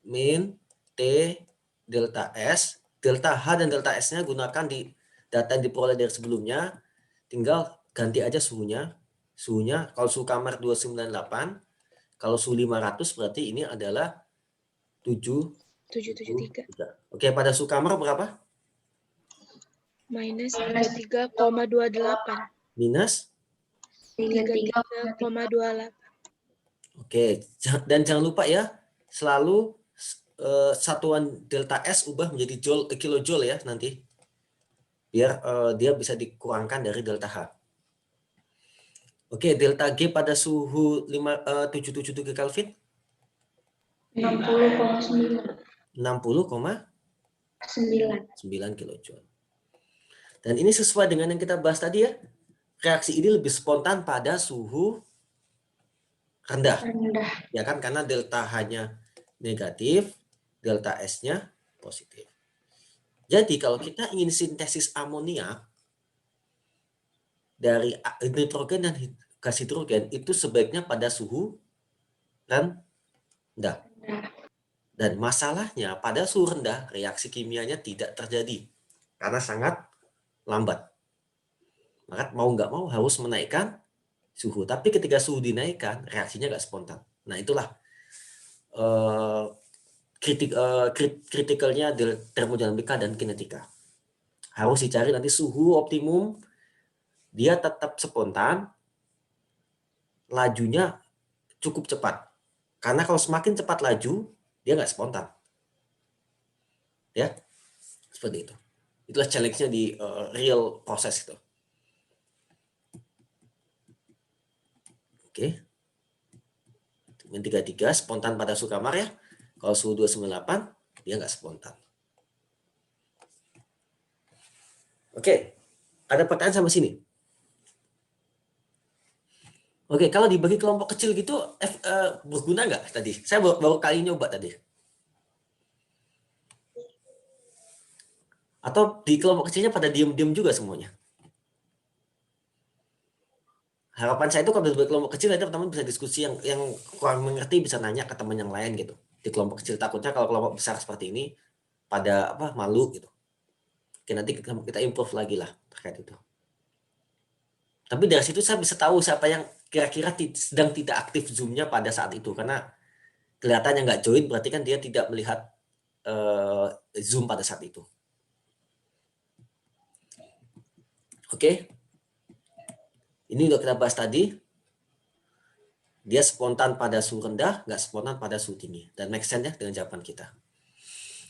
min T delta S. Delta H dan delta S-nya gunakan di data yang diperoleh dari sebelumnya. Tinggal ganti aja suhunya. Suhunya kalau suhu kamar 298, kalau suhu 500 berarti ini adalah 773. Oke, pada suhu kamar berapa? Minus 33,28. Minus? 33,28. Oke, dan jangan lupa ya, selalu satuan delta S ubah menjadi kilojoule ya nanti. Biar dia bisa dikurangkan dari delta H. Oke, delta G pada suhu 773 Kelvin? 60,9. 60,9 kilojoule. Dan ini sesuai dengan yang kita bahas tadi ya. Reaksi ini lebih spontan pada suhu rendah. Ya kan, karena delta H-nya negatif, delta S-nya positif. Jadi kalau kita ingin sintesis amonia dari nitrogen dan gas hidrogen itu sebaiknya pada suhu rendah. Dan masalahnya pada suhu rendah reaksi kimianya tidak terjadi karena sangat lambat. Maka mau nggak mau harus menaikkan suhu. Tapi ketika suhu dinaikkan reaksinya nggak spontan. Nah itulah kritikalnya termodinamika dan kinetika. Harus dicari nanti suhu optimum, dia tetap spontan, lajunya cukup cepat. Karena kalau semakin cepat laju, dia nggak spontan. Ya, seperti itu. Itulah challenge-nya di real proses itu. Oke. Yang 33 spontan pada suhu kamar ya. Kalau suhu 298, dia nggak spontan. Oke, ada pertanyaan sampai sini? Oke, kalau dibagi kelompok kecil gitu, berguna nggak tadi? Saya baru kali nyoba tadi. Atau di kelompok kecilnya pada diem-diem juga semuanya? Harapan saya itu kalau dibagi kelompok kecil, nanti teman-teman bisa diskusi yang kurang mengerti bisa nanya ke teman yang lain gitu. Di kelompok kecil takutnya kalau kelompok besar seperti ini pada malu gitu. Oke, nanti kita improve lagi lah terkait itu. Tapi dari situ saya bisa tahu siapa yang kira-kira sedang tidak aktif Zoom-nya pada saat itu. Karena kelihatannya nggak join, berarti kan dia tidak melihat Zoom pada saat itu. Oke. Ini udah kita bahas tadi. Dia spontan pada suhu rendah, nggak spontan pada suhu tinggi. Dan make sense ya dengan jawaban kita.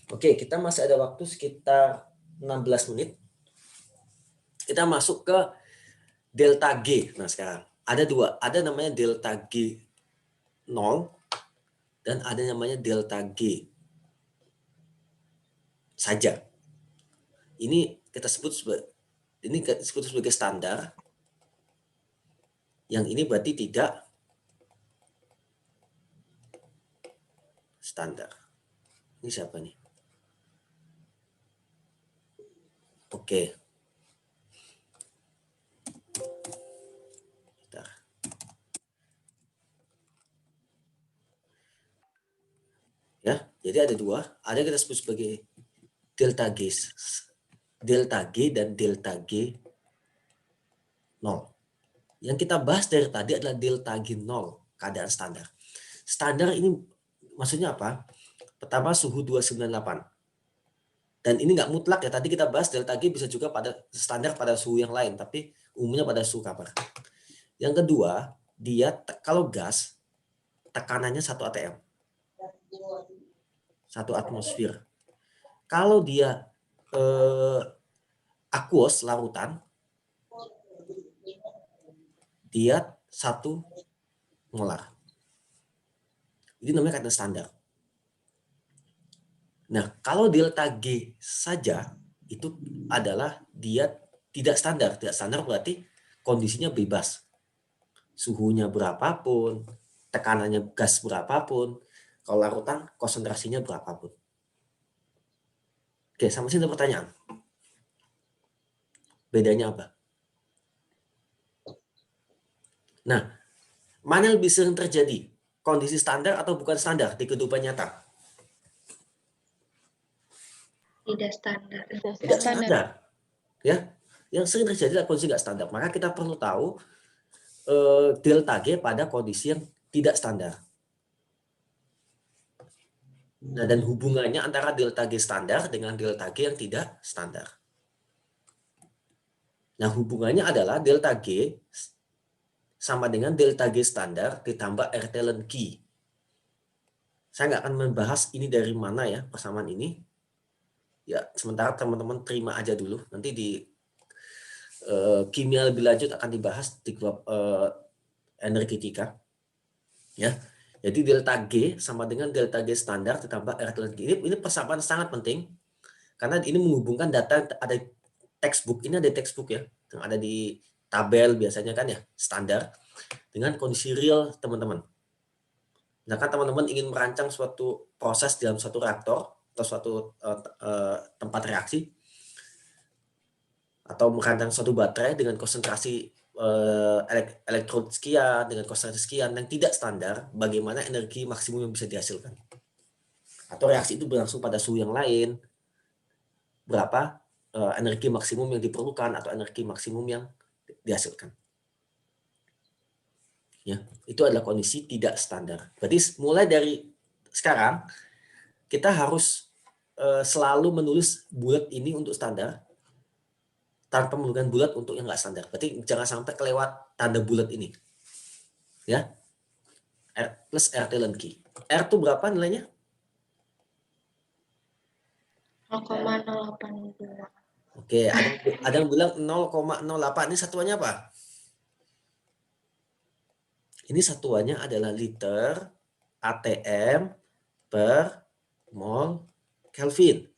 Oke, kita masih ada waktu sekitar 16 menit. Kita masuk ke delta G. Nah sekarang ada dua, ada namanya delta G 0 dan ada namanya delta G saja. Ini kita sebut sebagai standar. Yang ini berarti tidak standar. Ini siapa nih? Oke. Bentar. Ya, jadi ada dua. Ada yang kita sebut sebagai delta G, dan delta G 0. Yang kita bahas dari tadi adalah delta G 0, keadaan standar. Standar ini maksudnya apa? Pertama suhu 298. Dan ini nggak mutlak ya, tadi kita bahas delta G bisa juga pada standar pada suhu yang lain, tapi umumnya pada suhu kamar. Yang kedua, dia kalau gas, tekanannya 1 atm. 1 atmosfer. Kalau dia aqueous, larutan, dia 1 molar. Ini namanya keadaan standar. Nah, kalau delta G saja itu adalah dia tidak standar. Tidak standar berarti kondisinya bebas. Suhunya berapapun, tekanannya gas berapapun, kalau larutan konsentrasinya berapapun. Oke, sampai sini ada pertanyaan. Bedanya apa? Nah, mana yang lebih sering terjadi? Kondisi standar atau bukan standar di kehidupan nyata? Tidak standar. Tidak standar. Ya, yang sering terjadi adalah kondisi nggak standar. Maka kita perlu tahu delta G pada kondisi yang tidak standar. Nah, dan hubungannya antara delta G standar dengan delta G yang tidak standar. Nah, hubungannya adalah delta G sama dengan delta G standar ditambah R Talent Key. Saya nggak akan membahas ini dari mana ya, persamaan ini. Ya, sementara teman-teman terima aja dulu. Nanti di kimia lebih lanjut akan dibahas di grup energetika. Ya. Jadi delta G sama dengan delta G standar ditambah R Talent Key. Ini persamaan sangat penting karena ini menghubungkan data ada textbook, ini ada textbook ya, yang ada di tabel biasanya kan ya, standar dengan kondisi real teman-teman. Nah, kan teman-teman ingin merancang suatu proses dalam suatu reaktor atau suatu tempat reaksi, atau merancang suatu baterai dengan konsentrasi elektron sekian, dengan konsentrasi sekian yang tidak standar, bagaimana energi maksimum yang bisa dihasilkan. Atau reaksi itu berlangsung pada suhu yang lain, berapa energi maksimum yang diperlukan atau energi maksimum yang dihasilkan. Ya, itu adalah kondisi tidak standar. Berarti mulai dari sekarang kita harus selalu menulis bulat ini untuk standar tanpa menggunakan bulat untuk yang nggak standar. Berarti jangan sampai kelewat tanda bulat ini. Ya. R plus R Talent Key. R itu berapa nilainya? 0,082. Oke, ada yang bilang 0,08. Ini satuannya apa? Ini satuannya adalah liter atm per mol Kelvin.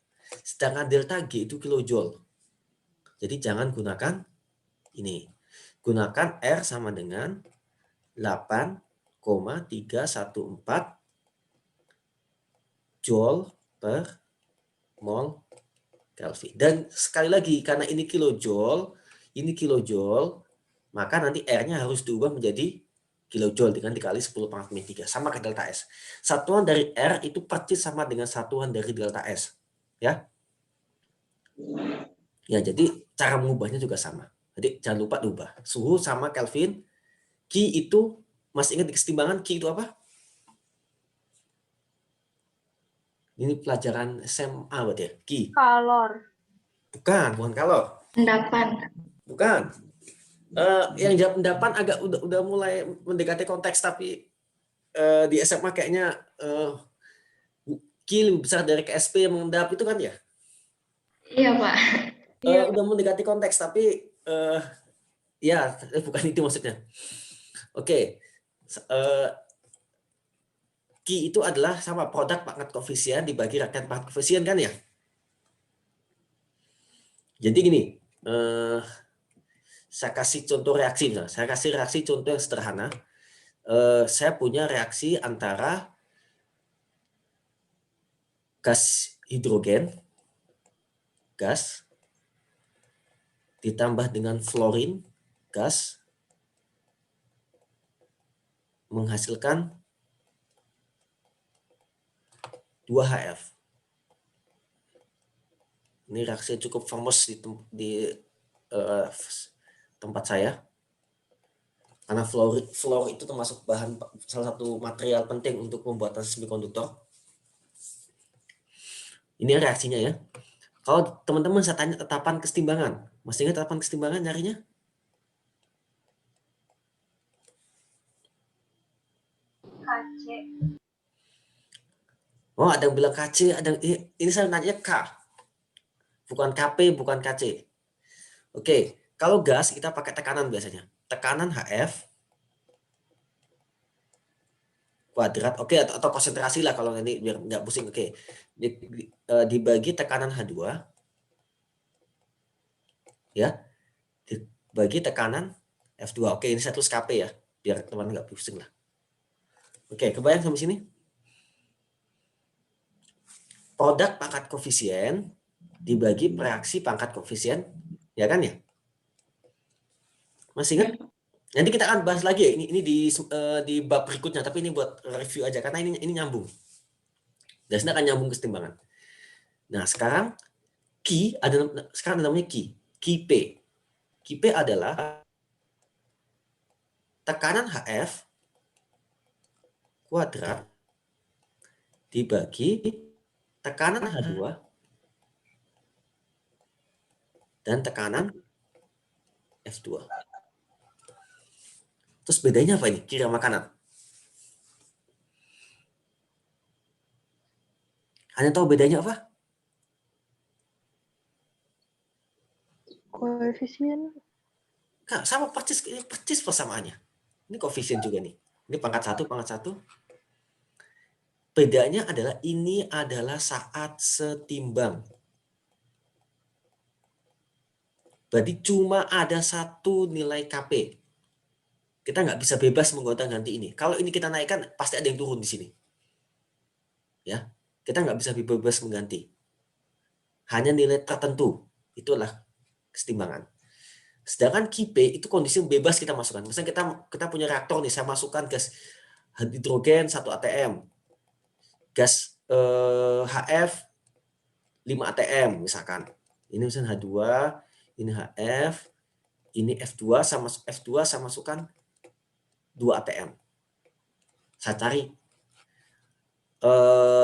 Sedangkan delta G itu kilojoule. Jadi jangan gunakan ini. Gunakan R sama dengan 8,314 joule per mol Kelvin. Dan sekali lagi, karena ini kilojoule, maka nanti R-nya harus diubah menjadi kilojoule dengan dikali 10⁻³ sama ke delta S. Satuan dari R itu persis sama dengan satuan dari delta S. Ya. Ya, jadi cara mengubahnya juga sama. Jadi jangan lupa diubah. Suhu sama Kelvin. Q itu, masih ingat di kesetimbangan Q itu apa? Ini pelajaran SMA berarti ya? Q. Kalor. Bukan kalor. Endapan. Bukan. Yang jawab endapan agak udah mulai mendekati konteks, tapi di SMA kayaknya Q lebih besar dari KSP yang mengendap itu kan ya? Iya, Pak. Udah mendekati konteks, tapi ya bukan itu maksudnya. Oke. Q itu adalah sama produk pangkat koefisien dibagi rangkaian pangkat koefisien kan ya? Jadi gini, saya kasih contoh reaksi misalnya. Saya kasih reaksi contoh yang sederhana. Saya punya reaksi antara gas hidrogen, gas, ditambah dengan fluorin, gas, menghasilkan 2HF. Ini reaksi cukup famous di tempat saya. Karena fluor itu termasuk salah satu material penting untuk pembuatan semikonduktor. Ini reaksinya ya. Kalau teman-teman saya tanya tetapan kesetimbangan, masih ingat tetapan kesetimbangan nyarinya? KC. Oh, ada yang bilang KC, ada ini saya nanya K. Bukan KP, bukan KC. Oke, kalau gas kita pakai tekanan biasanya. Tekanan HF kuadrat, oke, atau konsentrasi lah kalau nanti biar nggak pusing. Oke, dibagi tekanan H2, ya, dibagi tekanan F2. Oke, ini saya tulis KP ya, biar teman nggak pusing lah. Oke, kebayang sampai sini? Produk pangkat koefisien dibagi reaksi pangkat koefisien, ya kan ya? Masih ingat? Nanti kita akan bahas lagi ya, ini di bab berikutnya, tapi ini buat review aja karena ini nyambung. Dan sini akan nyambung kesetimbangan. Nah, sekarang sekarang ada namanya Q P. Q P adalah tekanan HF kuadrat dibagi tekanan H2 dan tekanan F2. Terus bedanya apa ini? Kiri sama kanan. Kalian tahu bedanya apa? Koefisien. Nah, sama persis persamaannya. Ini koefisien juga nih. Ini pangkat 1, pangkat 1. Bedanya adalah ini adalah saat setimbang. Berarti cuma ada satu nilai KP. Kita nggak bisa bebas menggonta-ganti ini. Kalau ini kita naikkan, pasti ada yang turun di sini. Ya, kita nggak bisa bebas mengganti. Hanya nilai tertentu. Itulah kesetimbangan. Sedangkan KP itu kondisi bebas kita masukkan. Misalnya kita punya reaktor nih, saya masukkan gas hidrogen 1 atm, gas HF 5 atm misalkan. Ini misalnya H2, ini HF, ini F2 saya masukkan 2 atm. Saya cari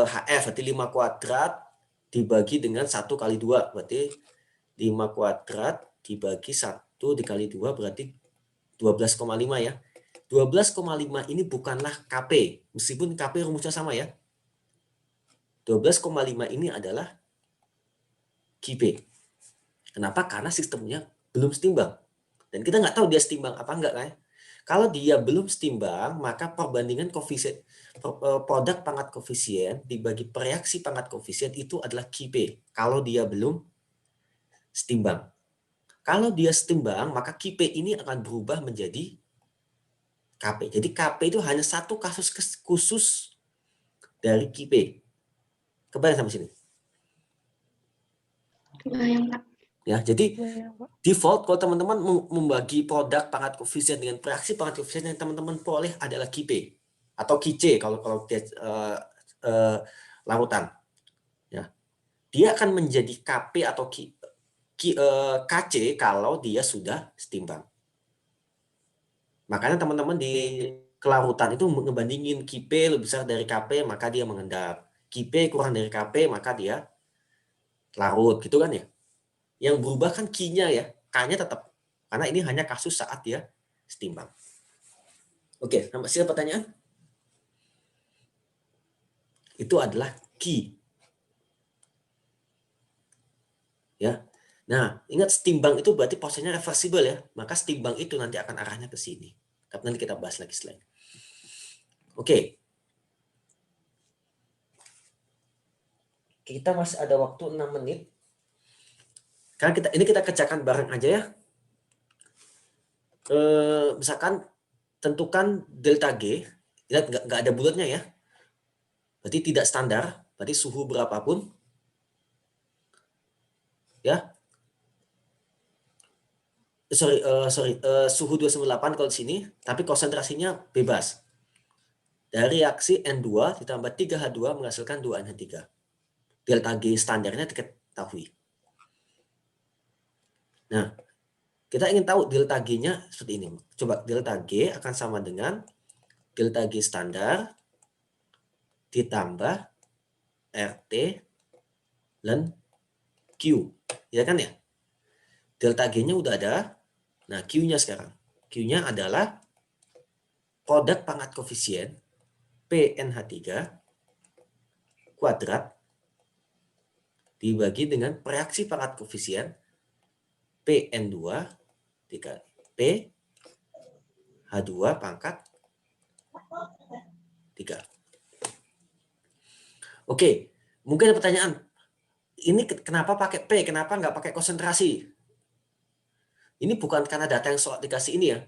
HF berarti 5 kuadrat dibagi dengan 1 kali 2 berarti 5 kuadrat dibagi 1 dikali 2 berarti 12,5 ya. 12,5 ini bukanlah KP, meskipun KP rumusnya sama ya. 12,5 ini adalah KP. Kenapa? Karena sistemnya belum setimbang. Dan kita nggak tahu dia setimbang apa enggak kan. Kalau dia belum setimbang, maka perbandingan koefisien produk pangkat koefisien dibagi reaksi pangkat koefisien itu adalah KP. Kalau dia belum setimbang. Kalau dia setimbang, maka KP ini akan berubah menjadi KP. Jadi KP itu hanya satu kasus khusus dari KP. Kebayang sampai sini? Kebayang, Pak. Ya, jadi default kalau teman-teman membagi produk pangkat koefisien dengan reaksi pangkat koefisien yang teman-teman peroleh adalah KP atau KC kalau dia larutan. Ya. Dia akan menjadi KP atau KC kalau dia sudah setimbang. Makanya teman-teman di kelarutan itu ngebandingin KP lebih besar dari KP maka dia mengendap. KP kurang dari KP maka dia larut gitu kan ya. Yang berubah kan Q-nya ya, K-nya tetap. Karena ini hanya kasus saat dia setimbang. Oke, masih ada pertanyaan? Itu adalah Q. Ya. Nah, ingat setimbang itu berarti prosesnya reversible ya. Maka setimbang itu nanti akan arahnya ke sini. Tapi nanti kita bahas lagi selain. Oke. Kita masih ada waktu 6 menit. Karena kita kerjakan bareng aja ya. Misalkan tentukan delta G, lihat nggak ada bulatnya ya. Berarti tidak standar. Berarti suhu berapapun, ya, suhu 298 kalau di sini, tapi konsentrasinya bebas. Dari reaksi N2 ditambah 3H2 menghasilkan 2NH3. Delta G standarnya diketahui. Nah, kita ingin tahu delta G-nya seperti ini. Coba delta G akan sama dengan delta G standar ditambah RT dan Q. Ya kan ya? Delta G-nya udah ada. Nah, Q-nya sekarang. Q-nya adalah produk pangkat koefisien PNH3 kuadrat dibagi dengan reaksi pangkat koefisien PN2 dikali P H2 pangkat 3. Oke, mungkin ada pertanyaan. Ini kenapa pakai P? Kenapa nggak pakai konsentrasi? Ini bukan karena data yang soal dikasih ini ya.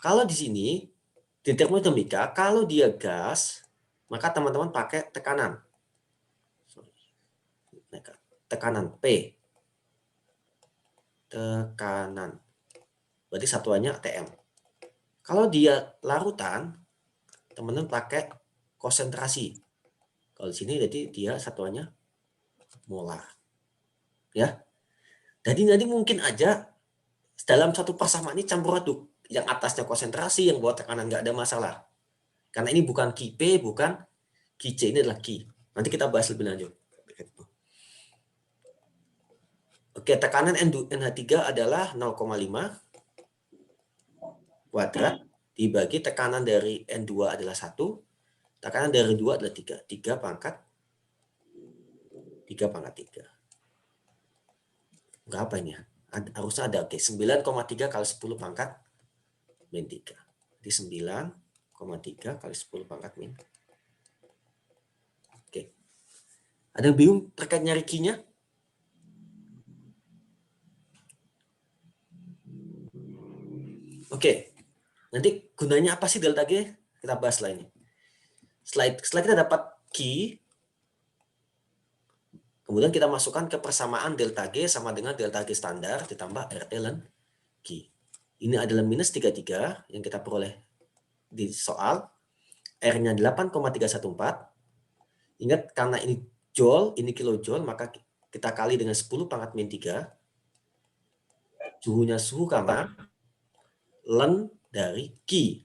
Kalau di sini, di termodinamika, kalau dia gas, maka teman-teman pakai tekanan. Tekanan P. Tekanan. Berarti satuannya atm. Kalau dia larutan, teman-teman pakai konsentrasi. Kalau di sini jadi dia satuannya molar. Ya. Jadi nanti mungkin aja dalam satu persamaan ini campur aduk. Yang atasnya konsentrasi, yang bawah tekanan nggak ada masalah. Karena ini bukan Ki P, bukan Ki C, ini adalah Ki. Nanti kita bahas lebih lanjut. Oke, tekanan NH3 adalah 0,5 kuadrat dibagi tekanan dari N2 adalah 1, tekanan dari 2 adalah 3. 3 pangkat 3. Berapa ini ya? Harusnya ada, oke. 9,3 kali 10 pangkat min 3. Jadi 9,3 kali 10 pangkat min. Oke. Ada yang bingung terkait nyari Q-nya? Oke. Nanti gunanya apa sih delta G? Kita bahas setelah ini. Setelah kita dapat Q, kemudian kita masukkan ke persamaan delta G sama dengan delta G standar ditambah RT dan Q. Ini adalah minus 33 yang kita peroleh di soal. R-nya 8,314. Ingat, karena ini joule, ini kilojoule, maka kita kali dengan 10 pangkat min 3. Suhunya suhu kamar. Ln dari Q.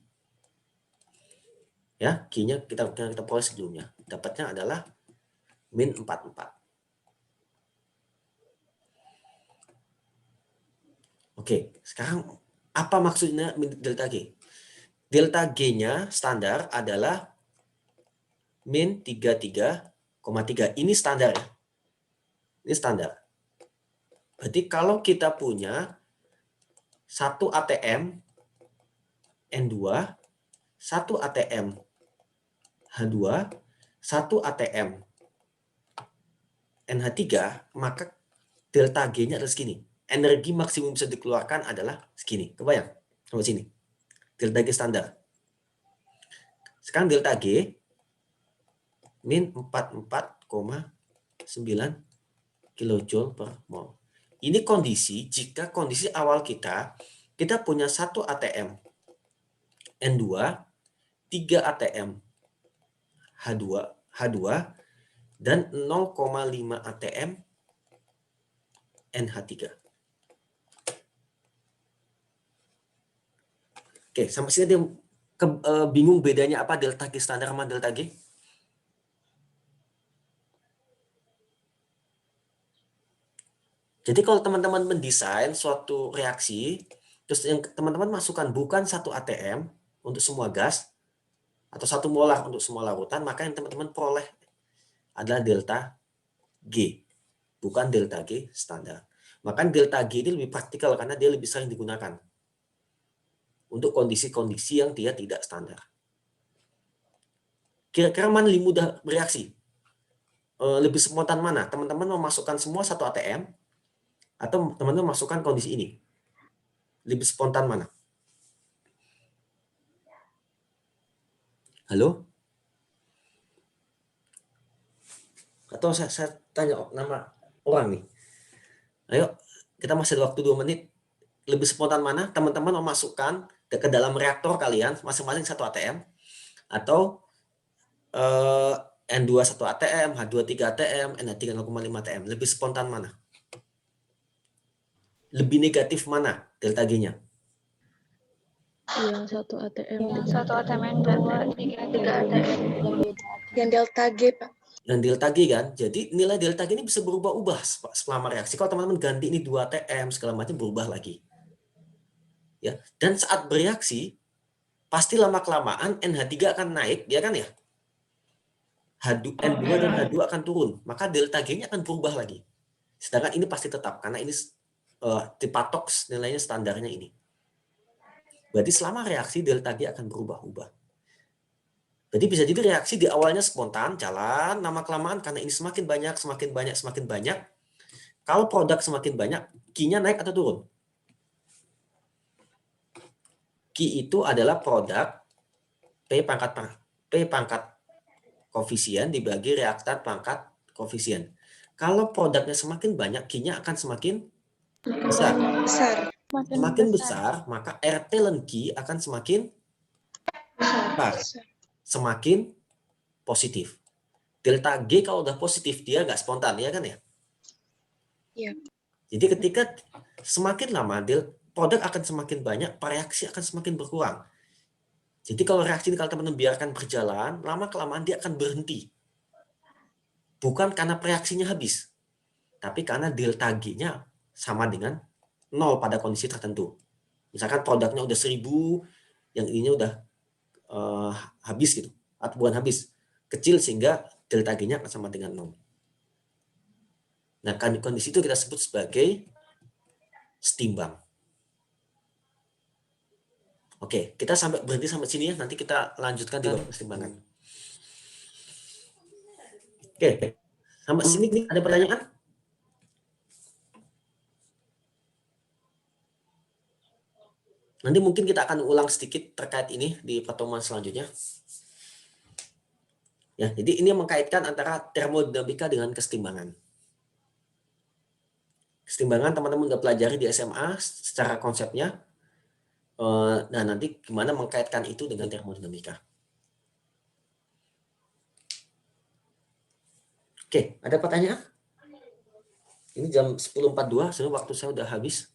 Ya, Q-nya kita peroleh sebelumnya. Dapatnya adalah min 44. Oke, sekarang apa maksudnya delta G? Delta G-nya standar adalah min 33,3. Ini standar ya. Ini standar. Berarti kalau kita punya 1 ATM N2, 1 ATM H2, 1 ATM NH3, maka delta G-nya adalah segini. Energi maksimum bisa dikeluarkan adalah segini. Kebayang? Sampai sini. Delta G standar. Sekarang delta G min 44,9 kilojoule per mol. Ini kondisi jika kondisi awal kita punya 1 ATM N2, 3 ATM H2, dan 0,5 ATM NH3. Oke, sampai sini dia bingung bedanya apa delta G standar sama delta G? Jadi kalau teman-teman mendesain suatu reaksi, terus yang teman-teman masukkan bukan 1 ATM untuk semua gas, atau 1 molar untuk semua larutan, maka yang teman-teman peroleh adalah delta G, bukan delta G standar. Maka delta G ini lebih praktikal karena dia lebih sering digunakan untuk kondisi-kondisi yang dia tidak standar. Kira-kira mana lebih mudah bereaksi? Lebih spontan mana? Teman-teman memasukkan semua 1 ATM, atau teman-teman masukkan kondisi ini? Lebih spontan mana? Halo? Atau saya tanya nama orang nih. Ayo, kita masih ada waktu 2 menit. Lebih spontan mana? Teman-teman memasukkan ke dalam reaktor kalian masing-masing 1 ATM atau N2 1 ATM, H2 3 ATM, NH3 0,5 ATM. Lebih spontan mana? Lebih negatif mana delta G-nya? Yang 1 ATM, Yang 3 1 ATM, yang 2, 3 ATM. Yang delta G, Pak. Yang delta G kan, jadi nilai delta G ini bisa berubah-ubah selama reaksi. Kalau teman-teman ganti ini 2 ATM segala macam berubah lagi. Ya, dan saat bereaksi pasti lama-kelamaan NH3 akan naik, ya kan ya? N2 dan H2 akan turun, maka delta G-nya akan berubah lagi. Sedangkan ini pasti tetap karena ini dipatok nilainya standarnya ini. Berarti selama reaksi delta G akan berubah-ubah. Jadi bisa jadi reaksi di awalnya spontan, jalan, lama-kelamaan karena ini semakin banyak, semakin banyak. Kalau produk semakin banyak, Q-nya naik atau turun? Q itu adalah produk P pangkat koefisien dibagi reaktan pangkat koefisien. Kalau produknya semakin banyak, Q-nya akan semakin besar. Semakin besar, maka RT ln Q akan semakin besar. Semakin positif. Delta G kalau udah positif, dia nggak spontan, ya kan ya? Iya. Jadi ketika semakin lama, produk akan semakin banyak, reaksi akan semakin berkurang. Jadi kalau reaksi ini kalau teman-teman biarkan berjalan, lama-kelamaan dia akan berhenti. Bukan karena reaksinya habis, tapi karena delta G-nya sama dengan 0 pada kondisi tertentu. Misalkan produknya udah 1000, yang ininya udah habis gitu. Atau bukan habis, kecil sehingga delta G-nya akan sama dengan 0. Nah, kondisi itu kita sebut sebagai setimbang. Oke, kita berhenti sampai sini ya. Nanti kita lanjutkan di bab kesetimbangan. Oke, sampai sini nih ada pertanyaan? Nanti mungkin kita akan ulang sedikit terkait ini di pertemuan selanjutnya. Ya, jadi ini mengkaitkan antara termodinamika dengan kesetimbangan. Kesetimbangan teman-teman udah pelajari di SMA secara konsepnya. Nah, nanti gimana mengkaitkan itu dengan termodinamika. Oke, ada pertanyaan? Ini jam 10.42, sebenarnya waktu saya udah habis.